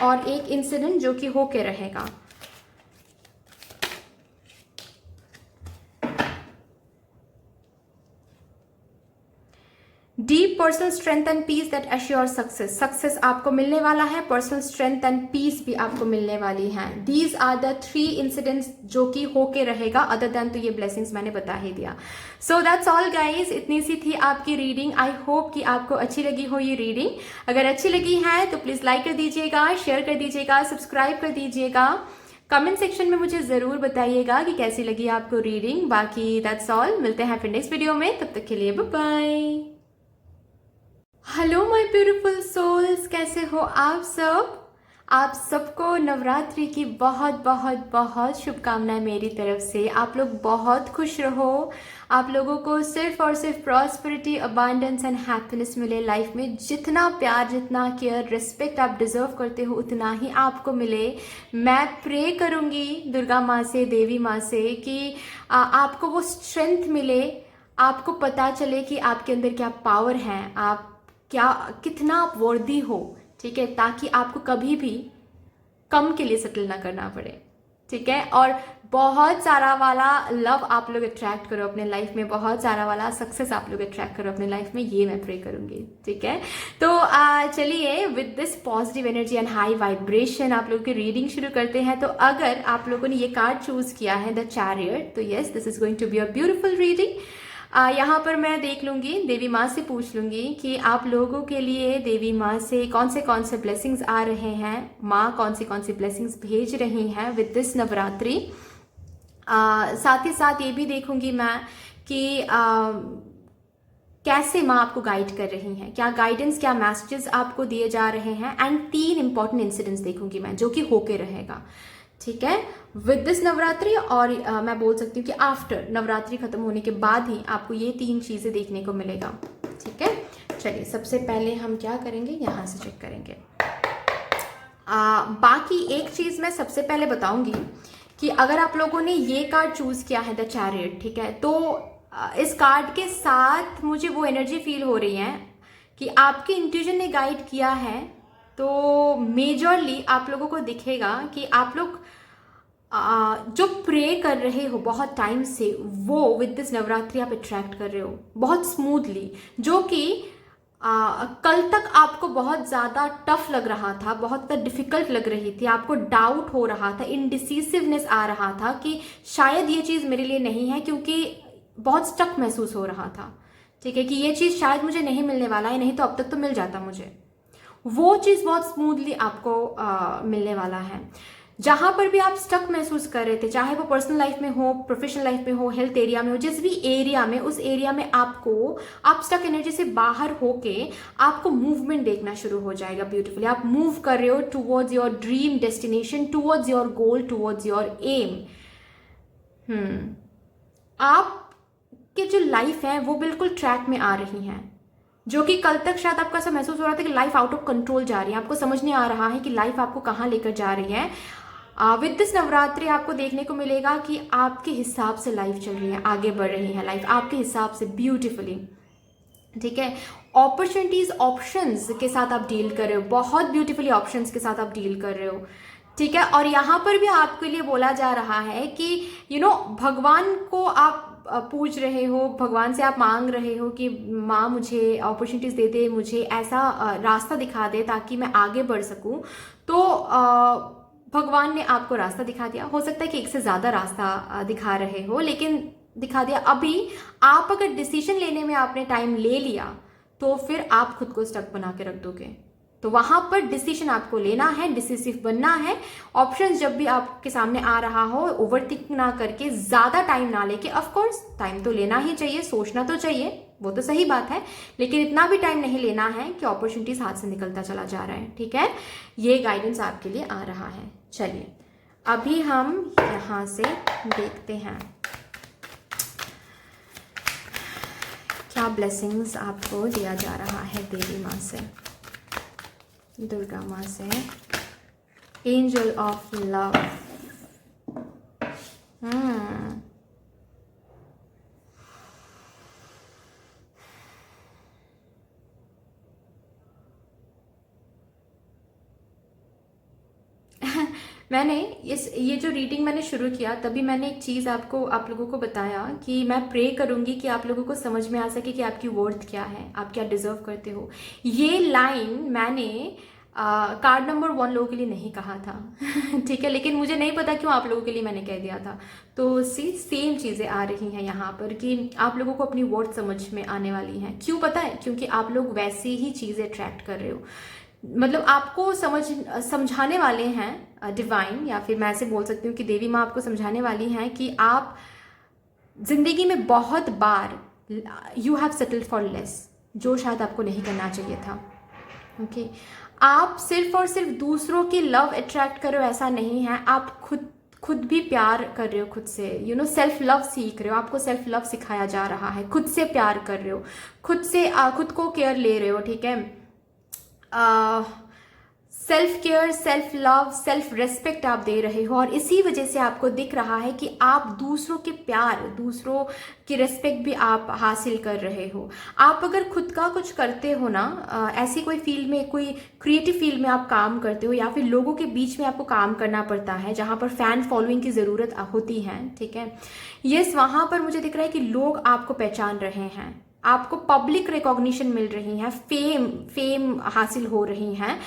और एक इंसिडेंट जो कि होके रहेगा, deep personal strength and peace that assure success, success आपको मिलने वाला है, पर्सनल स्ट्रेंथ एंड पीस भी आपको मिलने वाली है। दीज आर द 3 इंसिडेंट्स जो कि होके रहेगा, अदर देन तो ये ब्लेसिंग्स मैंने बता ही दिया। सो दैट्स ऑल गाइज, इतनी सी थी आपकी रीडिंग। आई होप कि आपको अच्छी लगी हो ये रीडिंग। अगर अच्छी लगी है तो प्लीज लाइक कर दीजिएगा, शेयर कर दीजिएगा, सब्सक्राइब कर दीजिएगा, कमेंट सेक्शन में मुझे ज़रूर बताइएगा कि कैसी लगी आपको रीडिंग। बाकी दैट्स ऑल, मिलते हैं फिर नेक्स्ट वीडियो में, तब तक के लिए bye bye. Hello my beautiful souls, कैसे हो आप सब? आप सबको नवरात्रि की बहुत बहुत बहुत शुभकामनाएं मेरी तरफ से। आप लोग बहुत खुश रहो, आप लोगों को सिर्फ और सिर्फ प्रॉस्पेरिटी, अबांडेंस एंड हैप्पीनेस मिले लाइफ में। जितना प्यार, जितना केयर, रिस्पेक्ट आप डिजर्व करते हो उतना ही आपको मिले। मैं प्रे करूँगी दुर्गा माँ से, देवी माँ से कि आपको वो स्ट्रेंथ मिले, आपको पता चले कि आपके अंदर क्या पावर है, आप क्या कितना आप वर्दी हो, ठीक है, ताकि आपको कभी भी कम के लिए सेटल ना करना पड़े, ठीक है। और बहुत सारा वाला लव आप लोग अट्रैक्ट करो अपने लाइफ में, बहुत सारा वाला सक्सेस आप लोग अट्रैक्ट करो अपने लाइफ में, ये मैं प्रे करूंगी, ठीक है। तो चलिए with this positive energy and high vibration आप लोगों की रीडिंग शुरू करते हैं। तो अगर आप लोगों ने ये कार्ड चूज किया है द चैरियट, तो yes, this is going to be a beautiful reading. यहाँ पर मैं देख लूँगी, देवी माँ से पूछ लूँगी कि आप लोगों के लिए देवी माँ से कौन से ब्लेसिंग्स आ रहे हैं, माँ कौन सी ब्लेसिंग्स भेज रही हैं विद दिस नवरात्रि। साथ ही साथ ये भी देखूंगी मैं कि कैसे माँ आपको गाइड कर रही हैं, क्या गाइडेंस, क्या मैसेजेस आपको दिए जा रहे हैं। एंड 3 इंपॉर्टेंट इंसिडेंट्स देखूंगी मैं जो कि होके रहेगा, ठीक है, विद दिस नवरात्रि। और मैं बोल सकती हूँ कि आफ्टर नवरात्रि खत्म होने के बाद ही आपको ये 3 चीज़ें देखने को मिलेगा, ठीक है। चलिए सबसे पहले हम क्या करेंगे, यहाँ से चेक करेंगे। बाकी एक चीज़ मैं सबसे पहले बताऊंगी कि अगर आप लोगों ने ये कार्ड चूज़ किया है, द चैरियट, ठीक है, तो इस कार्ड के साथ मुझे वो एनर्जी फील हो रही है कि आपके इंट्यूजन ने गाइड किया है। तो मेजरली आप लोगों को दिखेगा कि आप लोग जो प्रे कर रहे हो बहुत टाइम से, वो विद दिस नवरात्रि आप अट्रैक्ट कर रहे हो बहुत स्मूथली, जो कि कल तक आपको बहुत ज़्यादा टफ लग रहा था, बहुत ज़्यादा डिफिकल्ट लग रही थी, आपको डाउट हो रहा था, इनडिसिसिवनेस आ रहा था कि शायद ये चीज़ मेरे लिए नहीं है, क्योंकि बहुत स्टक महसूस हो रहा था, ठीक है, कि ये चीज़ शायद मुझे नहीं मिलने वाला है, नहीं तो अब तक तो मिल जाता मुझे। वो चीज़ बहुत स्मूथली आपको मिलने वाला है। जहां पर भी आप स्टक महसूस कर रहे थे, चाहे वो पर्सनल लाइफ में हो, प्रोफेशनल लाइफ में हो, हेल्थ एरिया में हो, जिस भी एरिया में, उस एरिया में आप स्टक एनर्जी से बाहर होके आपको मूवमेंट देखना शुरू हो जाएगा ब्यूटीफुली। आप मूव कर रहे हो towards your dream destination, towards your goal, towards your aim. आपके जो लाइफ है वो बिल्कुल ट्रैक में आ रही है, जो कि कल तक शायद आपको ऐसा महसूस हो रहा था कि लाइफ आउट ऑफ कंट्रोल जा रही है, आपको समझ नहीं आ रहा है कि लाइफ आपको कहाँ लेकर जा रही है। विद दिस नवरात्रि आपको देखने को मिलेगा कि आपके हिसाब से लाइफ चल रही है, आगे बढ़ रही है लाइफ आपके हिसाब से ब्यूटीफुली, ठीक है। अपॉर्चुनिटीज, ऑप्शंस के साथ आप डील कर रहे हो, बहुत ब्यूटीफुली ऑप्शंस के साथ आप डील कर रहे हो, ठीक है। और यहाँ पर भी आपके लिए बोला जा रहा है कि भगवान को आप पूछ रहे हो, भगवान से आप मांग रहे हो कि माँ मुझे अपॉर्चुनिटीज दे दे, मुझे ऐसा रास्ता दिखा दे ताकि मैं आगे बढ़ सकूं। तो भगवान ने आपको रास्ता दिखा दिया। हो सकता है कि एक से ज़्यादा रास्ता दिखा रहे हो, लेकिन दिखा दिया। अभी आप अगर डिसीजन लेने में आपने टाइम ले लिया तो फिर आप खुद को स्टक बना के रख दोगे। तो वहां पर डिसीजन आपको लेना है, डिसिसिव बनना है। ऑप्शंस जब भी आपके सामने आ रहा हो, ओवरथिंक ना करके, ज्यादा टाइम ना लेके, ऑफ कोर्स टाइम तो लेना ही चाहिए, सोचना तो चाहिए, वो तो सही बात है, लेकिन इतना भी टाइम नहीं लेना है कि अपॉर्चुनिटीज हाथ से निकलता चला जा रहा है, ठीक है। ये गाइडेंस आपके लिए आ रहा है। चलिए अभी हम यहां से देखते हैं क्या ब्लेसिंग्स आपको दिया जा रहा है देवी माँ से, दुर्गा माँ से। एंजल ऑफ लव, मैंने ये जो रीडिंग मैंने शुरू किया तभी मैंने एक चीज़ आप लोगों को बताया कि मैं प्रे करूंगी कि आप लोगों को समझ में आ सके कि आपकी वर्थ क्या है, आप क्या डिजर्व करते हो। ये लाइन मैंने कार्ड नंबर 1 लोगों के लिए नहीं कहा था ठीक है, लेकिन मुझे नहीं पता क्यों आप लोगों के लिए मैंने कह दिया था। तो सेम चीज़ें आ रही हैं यहाँ पर कि आप लोगों को अपनी वर्थ समझ में आने वाली हैं। क्यों पता है? क्योंकि आप लोग वैसे ही चीज़ें अट्रैक्ट कर रहे हो, मतलब आपको समझाने वाले हैं डिवाइन, या फिर मैं ऐसे बोल सकती हूँ कि देवी माँ आपको समझाने वाली हैं कि आप जिंदगी में बहुत बार you have settled for less, जो शायद आपको नहीं करना चाहिए था। ओके आप सिर्फ और सिर्फ दूसरों की लव अट्रैक्ट करो ऐसा नहीं है, आप खुद भी प्यार कर रहे हो, खुद से सेल्फ लव सीख रहे हो, आपको सेल्फ लव सिखाया जा रहा है, खुद से प्यार कर रहे हो, खुद को केयर ले रहे हो, ठीक है। Self care, self love, self respect आप दे रहे हो, और इसी वजह से आपको दिख रहा है कि आप दूसरों के प्यार, दूसरों की रेस्पेक्ट भी आप हासिल कर रहे हो। आप अगर खुद का कुछ करते हो ना, ऐसी कोई फील्ड में, कोई क्रिएटिव फील्ड में आप काम करते हो, या फिर लोगों के बीच में आपको काम करना पड़ता है जहाँ पर फैन फॉलोइंग की ज़रूरत होती है, ठीक है, यस, वहाँ पर मुझे दिख रहा है कि लोग आपको पहचान रहे हैं, आपको पब्लिक रिकॉग्निशन मिल रही है, फेम हासिल हो रही हैं।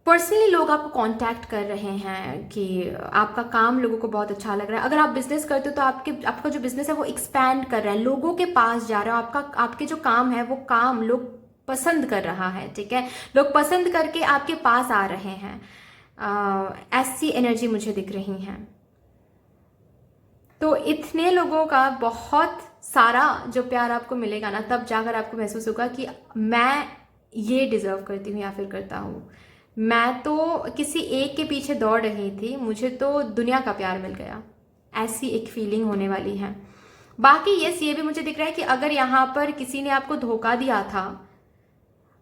पर्सनली लोग आपको कांटेक्ट कर रहे हैं कि आपका काम लोगों को बहुत अच्छा लग रहा है। अगर आप बिजनेस करते हो तो आपका जो बिजनेस है वो एक्सपैंड कर रहा है, लोगों के पास जा रहा है, आपके जो काम है वो काम लोग पसंद कर रहा है, ठीक है, लोग पसंद करके आपके पास आ रहे हैं। ऐसी एनर्जी मुझे दिख रही हैं। तो इतने लोगों का बहुत सारा जो प्यार आपको मिलेगा ना, तब जाकर आपको महसूस होगा कि मैं ये डिज़र्व करती हूँ या फिर करता हूँ। मैं तो किसी एक के पीछे दौड़ रही थी, मुझे तो दुनिया का प्यार मिल गया, ऐसी एक फीलिंग होने वाली है। बाकी ये भी मुझे दिख रहा है कि अगर यहाँ पर किसी ने आपको धोखा दिया था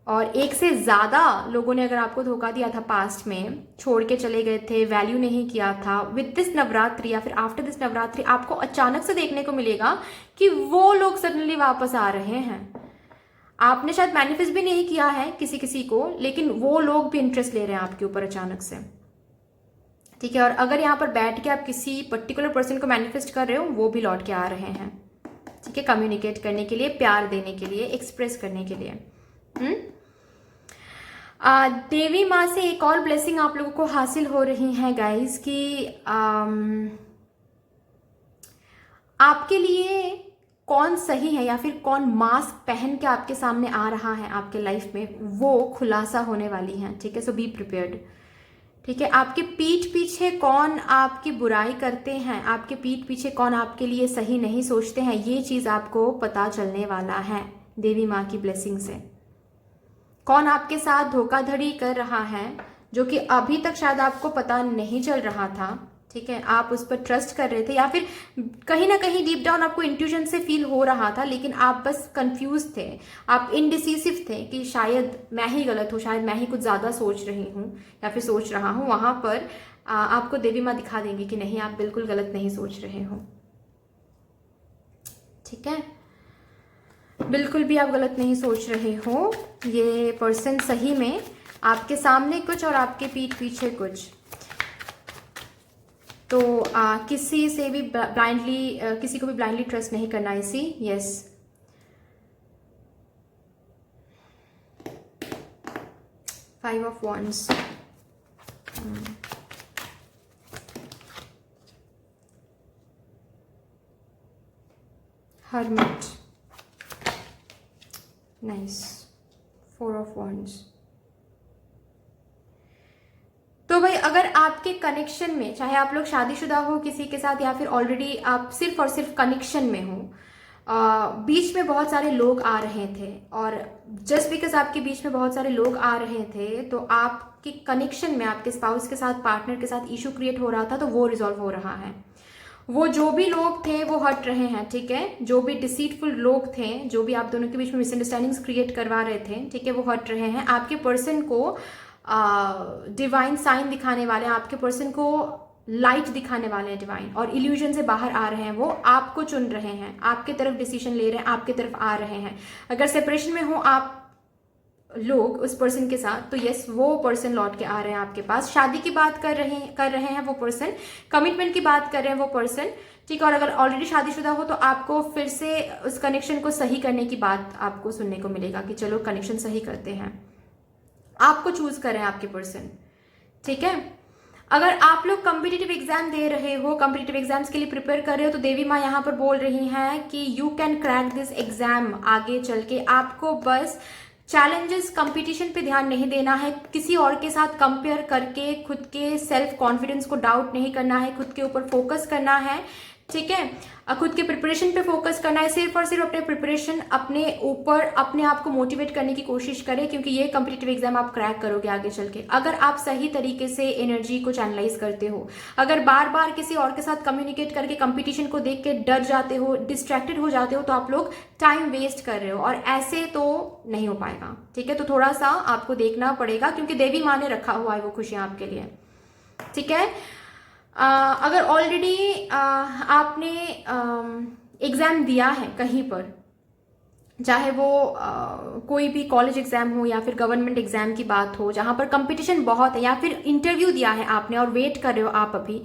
और एक से ज़्यादा लोगों ने अगर आपको धोखा दिया था, पास्ट में छोड़ के चले गए थे, वैल्यू नहीं किया था, विद दिस नवरात्रि या फिर आफ्टर दिस नवरात्रि आपको अचानक से देखने को मिलेगा कि वो लोग सडनली वापस आ रहे हैं। आपने शायद मैनिफेस्ट भी नहीं किया है किसी किसी को, लेकिन वो लोग भी इंटरेस्ट ले रहे हैं आपके ऊपर अचानक से, ठीक है। और अगर यहाँ पर बैठ के आप किसी पर्टिकुलर पर्सन को मैनिफेस्ट कर रहे हो, वो भी लौट के आ रहे हैं, ठीक है, कम्युनिकेट करने के लिए, प्यार देने के लिए, एक्सप्रेस करने के लिए। देवी माँ से एक और ब्लेसिंग आप लोगों को हासिल हो रही है गाइस कि आपके लिए कौन सही है या फिर कौन मास्क पहन के आपके सामने आ रहा है आपके लाइफ में, वो खुलासा होने वाली है, ठीक है। सो बी प्रिपेयर्ड, ठीक है। आपके पीठ पीछे कौन आपकी बुराई करते हैं, आपके पीठ पीछे कौन आपके लिए सही नहीं सोचते हैं, ये चीज़ आपको पता चलने वाला है देवी माँ की ब्लेसिंग से। कौन आपके साथ धोखाधड़ी कर रहा है, जो कि अभी तक शायद आपको पता नहीं चल रहा था, ठीक है। आप उस पर ट्रस्ट कर रहे थे या फिर कहीं ना कहीं डीप डाउन आपको इंट्यूशन से फील हो रहा था, लेकिन आप बस कंफ्यूज थे, आप इनडिसिसिव थे कि शायद मैं ही गलत हूँ, शायद मैं ही कुछ ज़्यादा सोच रही हूँ या फिर सोच रहा हूँ। वहाँ पर आपको देवी माँ दिखा देंगी कि नहीं, आप बिल्कुल गलत नहीं सोच रहे हो, ठीक है। बिल्कुल भी आप गलत नहीं सोच रहे हो। ये पर्सन सही में आपके सामने कुछ और आपके पीठ पीछे कुछ। तो किसी से भी ब्लाइंडली किसी को भी ब्लाइंडली ट्रस्ट नहीं करना इसी। Yes, 5 of wands, hermit, nice, 4 of wands. तो भाई अगर आपके कनेक्शन में, चाहे आप लोग शादीशुदा हो किसी के साथ या फिर ऑलरेडी आप सिर्फ और सिर्फ कनेक्शन में हो, बीच में बहुत सारे लोग आ रहे थे और जस्ट बिकॉज आपके बीच में बहुत सारे लोग आ रहे थे तो आपके कनेक्शन में आपके स्पाउस के साथ, पार्टनर के साथ इशू क्रिएट हो रहा था, तो वो रिजॉल्व हो रहा है। वो जो भी लोग थे वो हट रहे हैं, ठीक है। जो भी डिसीटफुल लोग थे, जो भी आप दोनों के बीच में मिसअंडरस्टैंडिंग्स क्रिएट करवा रहे थे, ठीक है, वो हट रहे हैं। आपके पर्सन को डिवाइन साइन दिखाने वाले हैं, आपके पर्सन को लाइट दिखाने वाले हैं डिवाइन, और इल्यूजन से बाहर आ रहे हैं। वो आपको चुन रहे हैं, आपके तरफ डिसीजन ले रहे हैं, आपके तरफ आ रहे हैं। अगर सेपरेशन में हो आप लोग उस पर्सन के साथ, तो यस, वो पर्सन लौट के आ रहे हैं आपके पास। शादी की बात कर रहे हैं वो पर्सन, कमिटमेंट की बात कर रहे हैं वो पर्सन, ठीक है। और अगर ऑलरेडी शादीशुदा हो तो आपको फिर से उस कनेक्शन को सही करने की बात आपको सुनने को मिलेगा कि चलो कनेक्शन सही करते हैं। आपको चूज कर रहे हैं आपके पर्सन, ठीक है। अगर आप लोग कॉम्पिटिटिव एग्जाम दे रहे हो, कॉम्पिटिटिव एग्जाम्स के लिए प्रिपेयर कर रहे हो, तो देवी माँ यहाँ पर बोल रही हैं कि you can crack this exam. आगे चल के आपको बस चैलेंजेस, कंपटीशन पे ध्यान नहीं देना है, किसी और के साथ कंपेयर करके खुद के सेल्फ कॉन्फिडेंस को डाउट नहीं करना है, खुद के ऊपर फोकस करना है, ठीक है। खुद के प्रिपरेशन पे फोकस करना है, सिर्फ और सिर्फ अपने प्रिपरेशन, अपने ऊपर अपने आप को मोटिवेट करने की कोशिश करें, क्योंकि ये कॉम्पिटिटिव एग्जाम आप क्रैक करोगे आगे चल के। अगर आप सही तरीके से एनर्जी को चैनलाइज करते हो, अगर बार बार किसी और के साथ कम्युनिकेट करके कंपटीशन को देख के डर जाते हो, डिस्ट्रैक्टेड हो जाते हो, तो आप लोग टाइम वेस्ट कर रहे हो, और ऐसे तो नहीं हो पाएगा, ठीक है। तो थोड़ा सा आपको देखना पड़ेगा, क्योंकि देवी माँ ने रखा हुआ है वो खुशियां आपके लिए, ठीक है। अगर ऑलरेडी आपने एग्ज़ाम दिया है कहीं पर, चाहे वो कोई भी कॉलेज एग्जाम हो या फिर गवर्नमेंट एग्जाम की बात हो जहाँ पर कंपटीशन बहुत है, या फिर इंटरव्यू दिया है आपने और वेट कर रहे हो आप अभी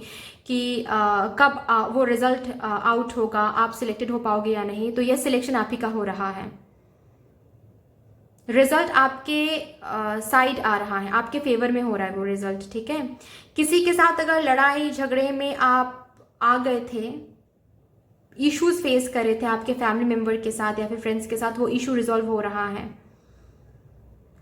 कि कब वो रिजल्ट आउट होगा, आप सिलेक्टेड हो पाओगे या नहीं, तो यह सिलेक्शन आप ही का हो रहा है। रिजल्ट आपके साइड आ रहा है, आपके फेवर में हो रहा है वो रिजल्ट, ठीक है। किसी के साथ अगर लड़ाई झगड़े में आप आ गए थे, इश्यूज फेस कर रहे थे आपके फैमिली मेंबर के साथ या फिर फ्रेंड्स के साथ, वो इशू रिजॉल्व हो रहा है।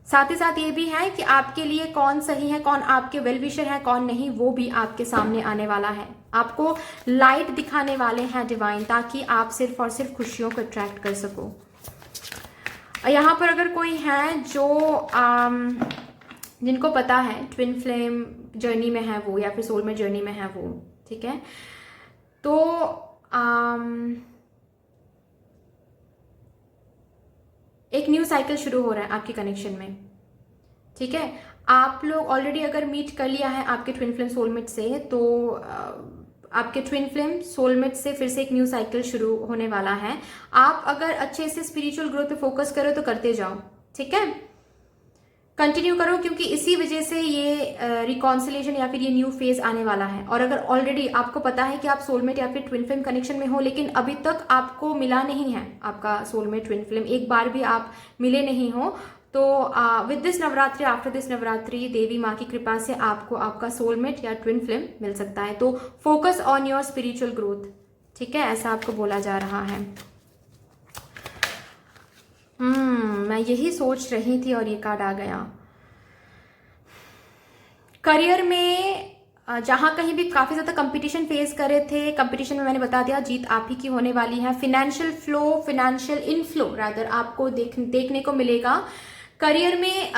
साथ ही साथ ये भी है कि आपके लिए कौन सही है, कौन आपके वेल विशर है, कौन नहीं, वो भी आपके सामने आने वाला है। आपको लाइट दिखाने वाले हैं डिवाइन, ताकि आप सिर्फ और सिर्फ खुशियों को अट्रैक्ट कर सको। यहाँ पर अगर कोई है जो जिनको पता है ट्विन फ्लेम जर्नी में है वो, या फिर सोलमेट जर्नी में है वो, ठीक है, तो एक न्यू साइकिल शुरू हो रहा है आपके कनेक्शन में, ठीक है। आप लोग ऑलरेडी अगर मीट कर लिया है आपके ट्विन फ्लेम सोलमेट से, तो आपके ट्विन फ्लेम सोलमेट से फिर से एक न्यू साइकिल शुरू होने वाला है। आप अगर अच्छे से स्पिरिचुअल ग्रोथ पे फोकस करो तो करते जाओ, ठीक है, कंटिन्यू करो, क्योंकि इसी वजह से ये रिकॉन्सिलेशन या फिर ये न्यू फेज आने वाला है। और अगर ऑलरेडी आपको पता है कि आप सोलमेट या फिर ट्विन फ्लेम कनेक्शन में हो, लेकिन अभी तक आपको मिला नहीं है आपका सोलमेट ट्विन फ्लेम, एक बार भी आप मिले नहीं हो, तो with this Navratri, after this Navratri, देवी माँ की कृपा से आपको आपका सोलमेट या ट्विन फ्लेम मिल सकता है। तो focus on your spiritual growth, ठीक है, ऐसा आपको बोला जा रहा है। मैं यही सोच रही थी और ये कार्ड आ गया। करियर में जहां कहीं भी काफी ज्यादा कंपटीशन फेस कर रहे थे, कंपटीशन में मैंने बता दिया जीत आप ही की होने वाली है। Financial flow, financial inflow rather आपको देखने को मिलेगा। करियर में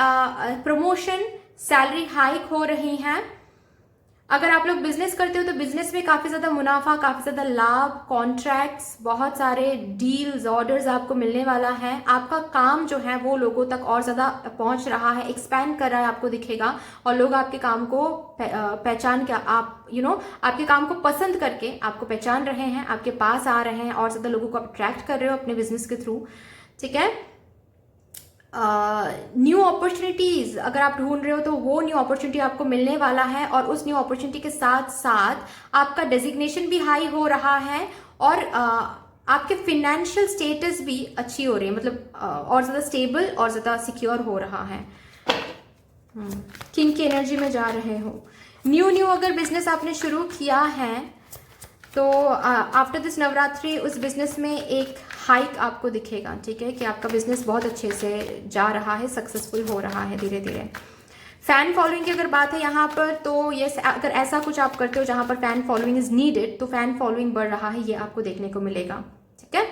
प्रमोशन, सैलरी हाइक हो रही है। अगर आप लोग बिजनेस करते हो तो बिजनेस में काफी ज्यादा मुनाफा, काफी ज्यादा लाभ, कॉन्ट्रैक्ट्स, बहुत सारे डील्स, ऑर्डर्स आपको मिलने वाला है। आपका काम जो है वो लोगों तक और ज्यादा पहुंच रहा है, एक्सपैंड कर रहा है, आपको दिखेगा, और लोग आपके काम को पहचान के आप आपके काम को पसंद करके आपको पहचान रहे हैं, आपके पास आ रहे हैं, और ज्यादा लोगों को अट्रैक्ट कर रहे हो अपने बिजनेस के थ्रू, ठीक है। न्यू अपॉर्चुनिटीज अगर आप ढूंढ रहे हो तो वो न्यू अपॉर्चुनिटी आपको मिलने वाला है, और उस न्यू अपॉर्चुनिटी के साथ साथ आपका डेजिग्नेशन भी हाई हो रहा है, और आपके फिनेंशियल स्टेटस भी अच्छी हो रही है, मतलब और ज्यादा स्टेबल और ज्यादा सिक्योर हो रहा है। किंग की एनर्जी में जा रहे हो। न्यू अगर बिजनेस आपने शुरू किया है तो आफ्टर दिस नवरात्रि उस बिजनेस में एक हाइक आपको दिखेगा, ठीक है, कि आपका बिजनेस बहुत अच्छे से जा रहा है, सक्सेसफुल हो रहा है धीरे धीरे। फैन फॉलोइंग की अगर बात है यहाँ पर, तो ये अगर ऐसा कुछ आप करते हो जहां पर फैन फॉलोइंग इज नीडेड, तो फैन फॉलोइंग बढ़ रहा है, ये आपको देखने को मिलेगा, ठीक है।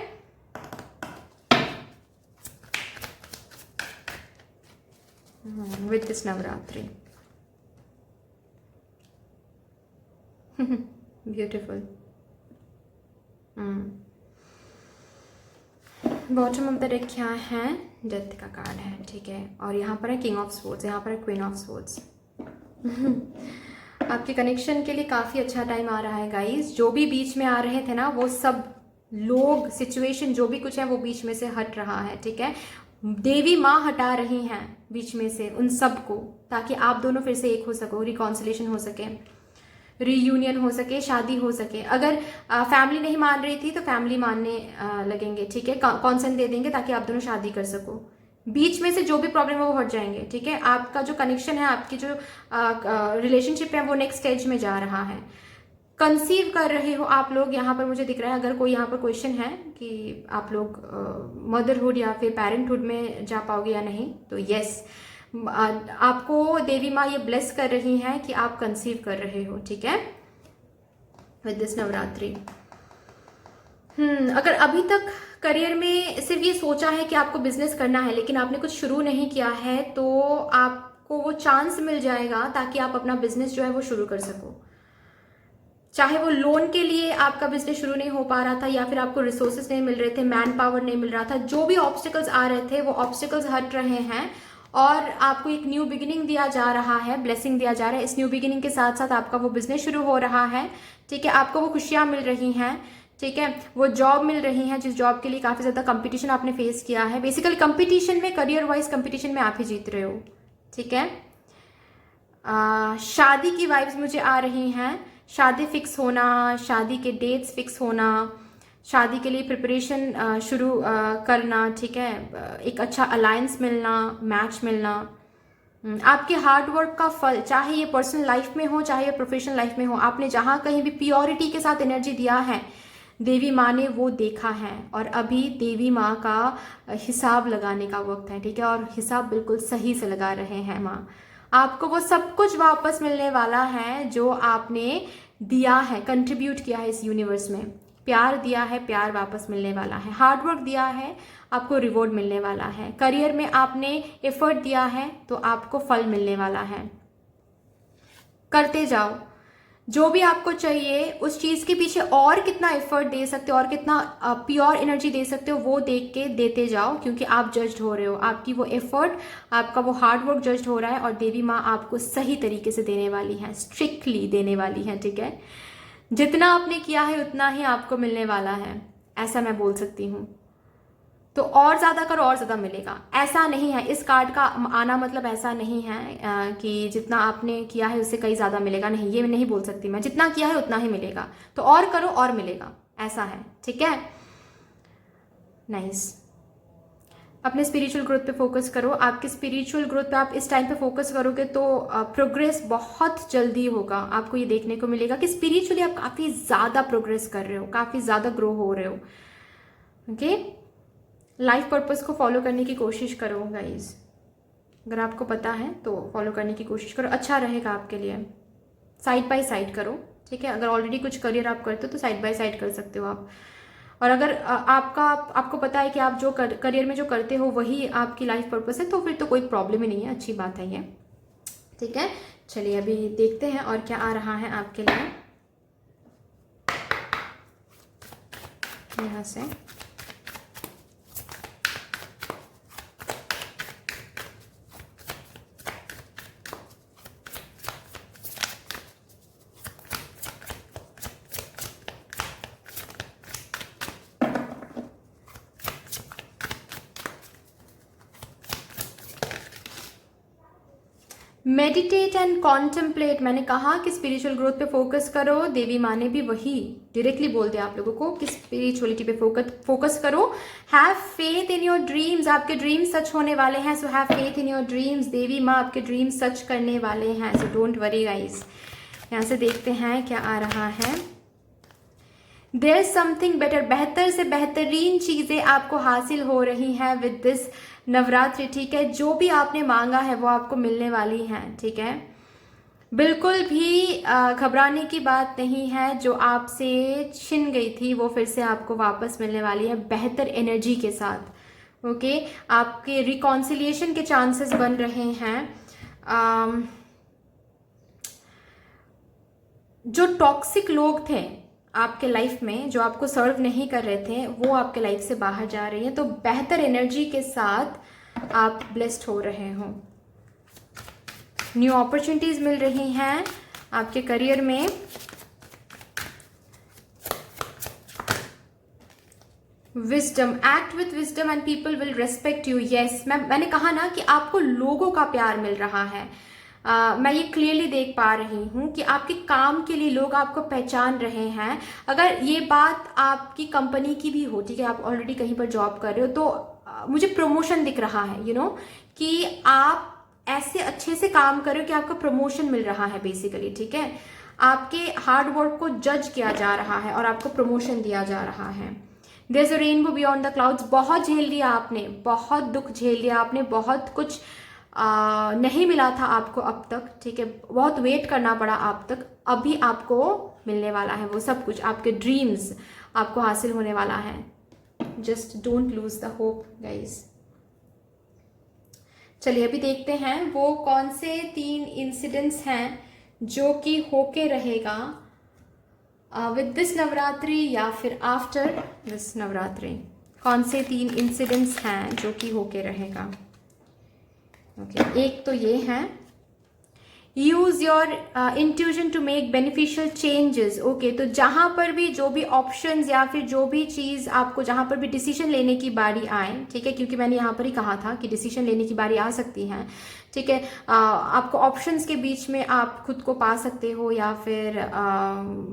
With this Navratri beautiful. Bottom of the deck क्या है? डेथ का कार्ड है, ठीक है, और यहाँ पर है किंग ऑफ स्वॉर्ड्स, यहाँ पर है क्वीन ऑफ स्वॉर्ड्स। आपके कनेक्शन के लिए काफ़ी अच्छा टाइम आ रहा है गाइस। जो भी बीच में आ रहे थे ना, वो सब लोग, सिचुएशन, जो भी कुछ है वो बीच में से हट रहा है, ठीक है। देवी माँ हटा रही हैं बीच में से उन सब को, ताकि आप दोनों फिर से एक हो सको, रिकॉन्सिलेशन हो सके, रीयूनियन हो सके, शादी हो सके। अगर फैमिली नहीं मान रही थी तो फैमिली मानने लगेंगे, ठीक है, कॉन्सेंट दे देंगे ताकि आप दोनों शादी कर सको। बीच में से जो भी प्रॉब्लम है वो हट जाएंगे, ठीक है। आपका जो कनेक्शन है, आपकी जो रिलेशनशिप है, वो नेक्स्ट स्टेज में जा रहा है। कंसीव कर रहे हो आप लोग, यहाँ पर मुझे दिख रहा है। अगर कोई यहाँ पर क्वेश्चन है कि आप लोग मदरहुड या फिर पेरेंटहुड में जा पाओगे या नहीं, तो यस, आपको देवी माँ ये ब्लेस कर रही हैं कि आप कंसीव कर रहे हो, ठीक है, विद दिस नवरात्रि। अगर अभी तक करियर में सिर्फ ये सोचा है कि आपको बिजनेस करना है, लेकिन आपने कुछ शुरू नहीं किया है, तो आपको वो चांस मिल जाएगा ताकि आप अपना बिजनेस जो है वो शुरू कर सको। चाहे वो लोन के लिए आपका बिजनेस शुरू नहीं हो पा रहा था, या फिर आपको रिसोर्सेज नहीं मिल रहे थे, मैन पावर नहीं मिल रहा था, जो भी ऑब्स्टिकल्स आ रहे थे वो ऑब्स्टिकल्स हट रहे हैं, और आपको एक न्यू बिगिनिंग दिया जा रहा है, ब्लेसिंग दिया जा रहा है। इस न्यू बिगिनिंग के साथ साथ आपका वो बिजनेस शुरू हो रहा है, ठीक है, आपको वो खुशियां मिल रही हैं, ठीक है, वो जॉब मिल रही है जिस जॉब के लिए काफी ज्यादा कंपटीशन आपने फेस किया है। बेसिकली कंपटीशन में, करियर वाइज कंपटीशन में आप ही जीत रहे हो, ठीक है। शादी की वाइब्स मुझे आ रही हैं, शादी फिक्स होना, शादी के डेट्स फिक्स होना, शादी के लिए प्रिपरेशन शुरू करना, ठीक है, एक अच्छा अलायंस मिलना, मैच मिलना, आपके हार्डवर्क का फल, चाहे ये पर्सनल लाइफ में हो चाहे ये प्रोफेशनल लाइफ में हो, आपने जहां कहीं भी प्योरिटी के साथ एनर्जी दिया है, देवी माँ ने वो देखा है और अभी देवी माँ का हिसाब लगाने का वक्त है, ठीक है। और हिसाब बिल्कुल सही से लगा रहे हैं माँ। आपको वो सब कुछ वापस मिलने वाला है जो आपने दिया है, कंट्रीब्यूट किया है इस यूनिवर्स में। प्यार दिया है, प्यार वापस मिलने वाला है। हार्डवर्क दिया है, आपको रिवॉर्ड मिलने वाला है। करियर में आपने एफर्ट दिया है तो आपको फल मिलने वाला है। करते जाओ, जो भी आपको चाहिए उस चीज़ के पीछे और कितना एफर्ट दे सकते हो और कितना प्योर एनर्जी दे सकते हो वो देख के देते जाओ, क्योंकि आप जज्ड हो रहे हो। आपकी वो एफर्ट, आपका वो हार्ड वर्क जज्ड हो रहा है और देवी माँ आपको सही तरीके से देने वाली है, स्ट्रिक्टली देने वाली है, ठीक है। जितना आपने किया है उतना ही आपको मिलने वाला है, ऐसा मैं बोल सकती हूँ। तो और ज़्यादा करो और ज़्यादा मिलेगा, ऐसा नहीं है। इस कार्ड का आना मतलब ऐसा नहीं है कि जितना आपने किया है उससे कहीं ज़्यादा मिलेगा, नहीं, ये नहीं बोल सकती मैं। जितना किया है उतना ही मिलेगा, तो और करो और मिलेगा, ऐसा है, ठीक है। नाइस। अपने स्पिरिचुअल ग्रोथ पे फोकस करो। आपके स्पिरिचुअल ग्रोथ पे आप इस टाइम पे फोकस करोगे तो प्रोग्रेस बहुत जल्दी होगा। आपको ये देखने को मिलेगा कि स्पिरिचुअली आप काफ़ी ज़्यादा प्रोग्रेस कर रहे हो, काफ़ी ज़्यादा ग्रो हो रहे हो, ओके। लाइफ पर्पस को फॉलो करने की कोशिश करो गाइज। अगर आपको पता है तो फॉलो करने की कोशिश करो, अच्छा रहेगा आपके लिए। साइड बाय साइड करो, ठीक है। अगर ऑलरेडी कुछ करियर आप करते हो तो साइड बाय साइड कर सकते हो आप। और अगर आपको पता है कि आप जो करियर में जो करते हो वही आपकी लाइफ पर्पस है तो फिर तो कोई प्रॉब्लम ही नहीं है, अच्छी बात है ये, ठीक है। चलिए अभी देखते हैं और क्या आ रहा है आपके लिए यहाँ से। Meditate and contemplate. मैंने कहा कि स्पिरिचुअल ग्रोथ पे फोकस करो। देवी माँ ने भी वही डायरेक्टली बोल दिया आप लोगों को कि स्पिरिचुअलिटी पे फोकस करो। Have faith in your dreams. आपके ड्रीम्स सच होने वाले हैं, so have faith in your dreams. देवी माँ आपके ड्रीम्स सच करने वाले हैं, सो डोंट वरी गाइज। यहाँ से देखते हैं क्या आ रहा है। There is something better. बेहतर से बेहतरीन चीज़ें आपको हासिल हो रही हैं विद दिस नवरात्रि, ठीक है। जो भी आपने मांगा है वो आपको मिलने वाली हैं, ठीक है। बिल्कुल भी घबराने की बात नहीं है। जो आपसे छिन गई थी वो फिर से आपको वापस मिलने वाली है बेहतर एनर्जी के साथ, ओके। आपके रिकॉन्सिलिएशन के चांसेस बन रहे हैं। जो टॉक्सिक लोग थे आपके लाइफ में, जो आपको सर्व नहीं कर रहे थे, वो आपके लाइफ से बाहर जा रही हैं। तो बेहतर एनर्जी के साथ आप ब्लेस्ड हो रहे हो। न्यू अपॉर्चुनिटीज मिल रही हैं आपके करियर में। Wisdom, act with wisdom and people will respect you. Yes, मैंने कहा ना कि आपको लोगों का प्यार मिल रहा है। मैं ये क्लियरली देख पा रही हूँ कि आपके काम के लिए लोग आपको पहचान रहे हैं। अगर ये बात आपकी कंपनी की भी हो, ठीक है, आप ऑलरेडी कहीं पर जॉब कर रहे हो, तो मुझे प्रमोशन दिख रहा है, यू नो, कि आप ऐसे अच्छे से काम कर रहे हो कि आपको प्रमोशन मिल रहा है बेसिकली, ठीक है। आपके हार्ड वर्क को जज किया जा रहा है और आपको प्रमोशन दिया जा रहा है। There is a rainbow beyond the clouds. बहुत झेल लिया आपने, बहुत दुख झेल लिया आपने, बहुत कुछ नहीं मिला था आपको अब तक, ठीक है। बहुत वेट करना पड़ा आप तक, अभी आपको मिलने वाला है वो सब कुछ। आपके ड्रीम्स आपको हासिल होने वाला है। Just don't lose the hope guys. चलिए अभी देखते हैं वो कौन से 3 इंसिडेंट्स हैं जो कि होके रहेगा विद दिस नवरात्रि या फिर आफ्टर दिस नवरात्रि। कौन से 3 इंसिडेंट्स हैं जो कि होके रहेगा, ओके। एक तो ये है, use your intuition to make beneficial changes, okay. तो जहां पर भी जो भी ऑप्शंस या फिर जो भी चीज आपको, जहां पर भी डिसीजन लेने की बारी आए, ठीक है, क्योंकि मैंने यहाँ पर ही कहा था कि डिसीजन लेने की बारी आ सकती है, ठीक है। आपको ऑप्शंस के बीच में आप खुद को पा सकते हो या फिर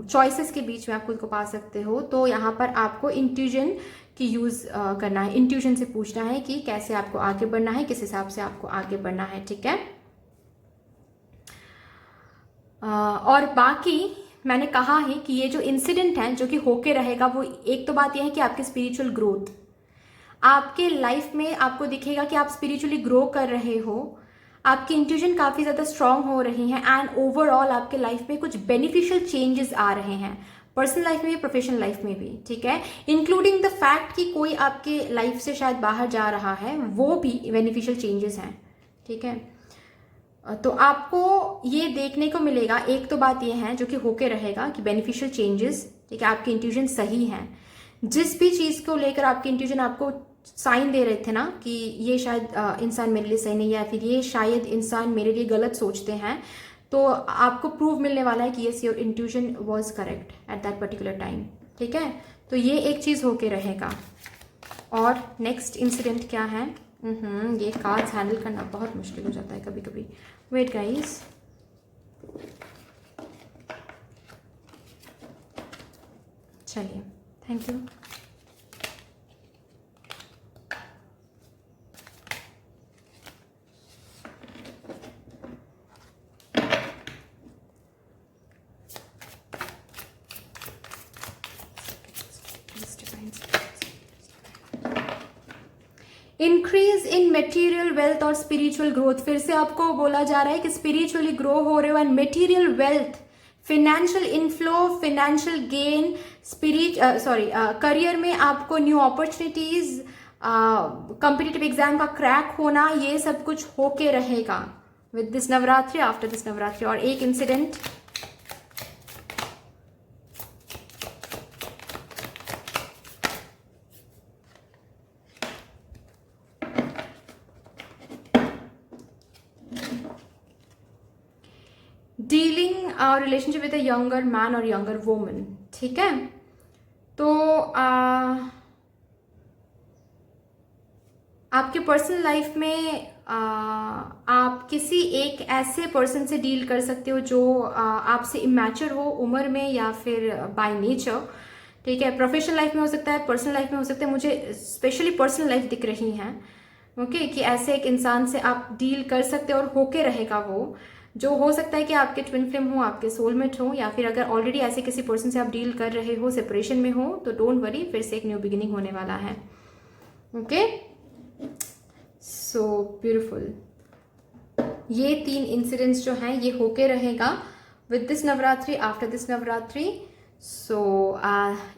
चॉइसेस के बीच में आप खुद को पा सकते हो। तो यहाँ पर आपको इंट्यूजन की यूज़ करना है। इंट्यूशन से पूछना है कि कैसे आपको आगे बढ़ना है, किस हिसाब से आपको आगे बढ़ना है, ठीक है। और बाकी मैंने कहा है कि ये जो इंसिडेंट है जो कि होके रहेगा, वो एक तो बात यह है कि आपकी स्पिरिचुअल ग्रोथ, आपके लाइफ में आपको दिखेगा कि आप स्पिरिचुअली ग्रो कर रहे हो, आपकी इंट्यूजन काफ़ी ज़्यादा स्ट्रांग हो रही है एंड ओवरऑल आपके लाइफ में कुछ बेनिफिशियल चेंजेस आ रहे हैं, पर्सनल लाइफ में भी, प्रोफेशनल लाइफ में भी, ठीक है। इंक्लूडिंग द फैक्ट कि कोई आपके लाइफ से शायद बाहर जा रहा है, वो भी बेनिफिशियल चेंजेस हैं, ठीक है। तो आपको ये देखने को मिलेगा, एक तो बात ये है जो कि होके रहेगा कि बेनिफिशियल चेंजेस, ठीक है, आपकी इंट्यूजन सही है। जिस भी चीज़ को लेकर आपकी इंट्यूजन आपको साइन दे रहे थे ना कि ये शायद इंसान मेरे लिए सही नहीं है, या फिर ये शायद इंसान मेरे लिए गलत सोचते हैं, तो आपको प्रूव मिलने वाला है कि yes, your intuition was correct at that particular time, ठीक है। तो ये एक चीज़ होके रहेगा। और नेक्स्ट इंसिडेंट क्या है? ये कार्ड्स हैंडल करना बहुत मुश्किल हो जाता है कभी कभी। वेट गाइस, चलिए, thank you. Increase in material wealth और स्पिरिचुअल ग्रोथ। फिर से आपको बोला जा रहा है कि स्पिरिचुअली ग्रो हो रहे हो and material wealth, financial inflow, financial gain, career में आपको न्यू अपॉर्चुनिटीज, कॉम्पिटिटिव एग्जाम का क्रैक होना, ये सब कुछ होके रहेगा with this Navratri, after this Navratri. और एक incident, dealing relationship with a younger man और यंगर वुमन, ठीक है। तो आपके पर्सनल लाइफ में आप किसी एक ऐसे पर्सन से डील कर सकते हो जो आपसे इमैच्योर हो उम्र में या फिर बाय नेचर, ठीक है। प्रोफेशनल लाइफ में हो सकता है, पर्सनल लाइफ में हो सकता है, मुझे स्पेशली पर्सनल लाइफ दिख रही है, ओके, कि ऐसे एक इंसान से आप डील कर सकते हो और होके रहेगा वो, जो हो सकता है कि आपके ट्विन फ्लेम हो, आपके सोलमेट हो, या फिर अगर ऑलरेडी ऐसे किसी पर्सन से आप डील कर रहे हो, सेपरेशन में हो, तो डोंट वरी, फिर से एक न्यू बिगिनिंग होने वाला है, ओके। So beautiful. ये 3 इंसिडेंट्स जो हैं ये होके रहेगा with this Navratri, after this Navratri. So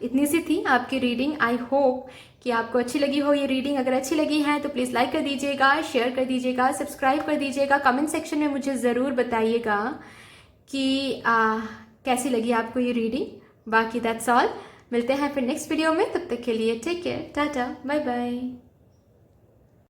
इतनी सी थी आपकी रीडिंग। आई होप कि आपको अच्छी लगी हो ये रीडिंग। अगर अच्छी लगी है तो प्लीज़ लाइक कर दीजिएगा, शेयर कर दीजिएगा, सब्सक्राइब कर दीजिएगा। कमेंट सेक्शन में मुझे ज़रूर बताइएगा कि कैसी लगी आपको ये रीडिंग। बाकी दैट्स ऑल, मिलते हैं फिर नेक्स्ट वीडियो में, तब तक के लिए take care, tata, bye bye.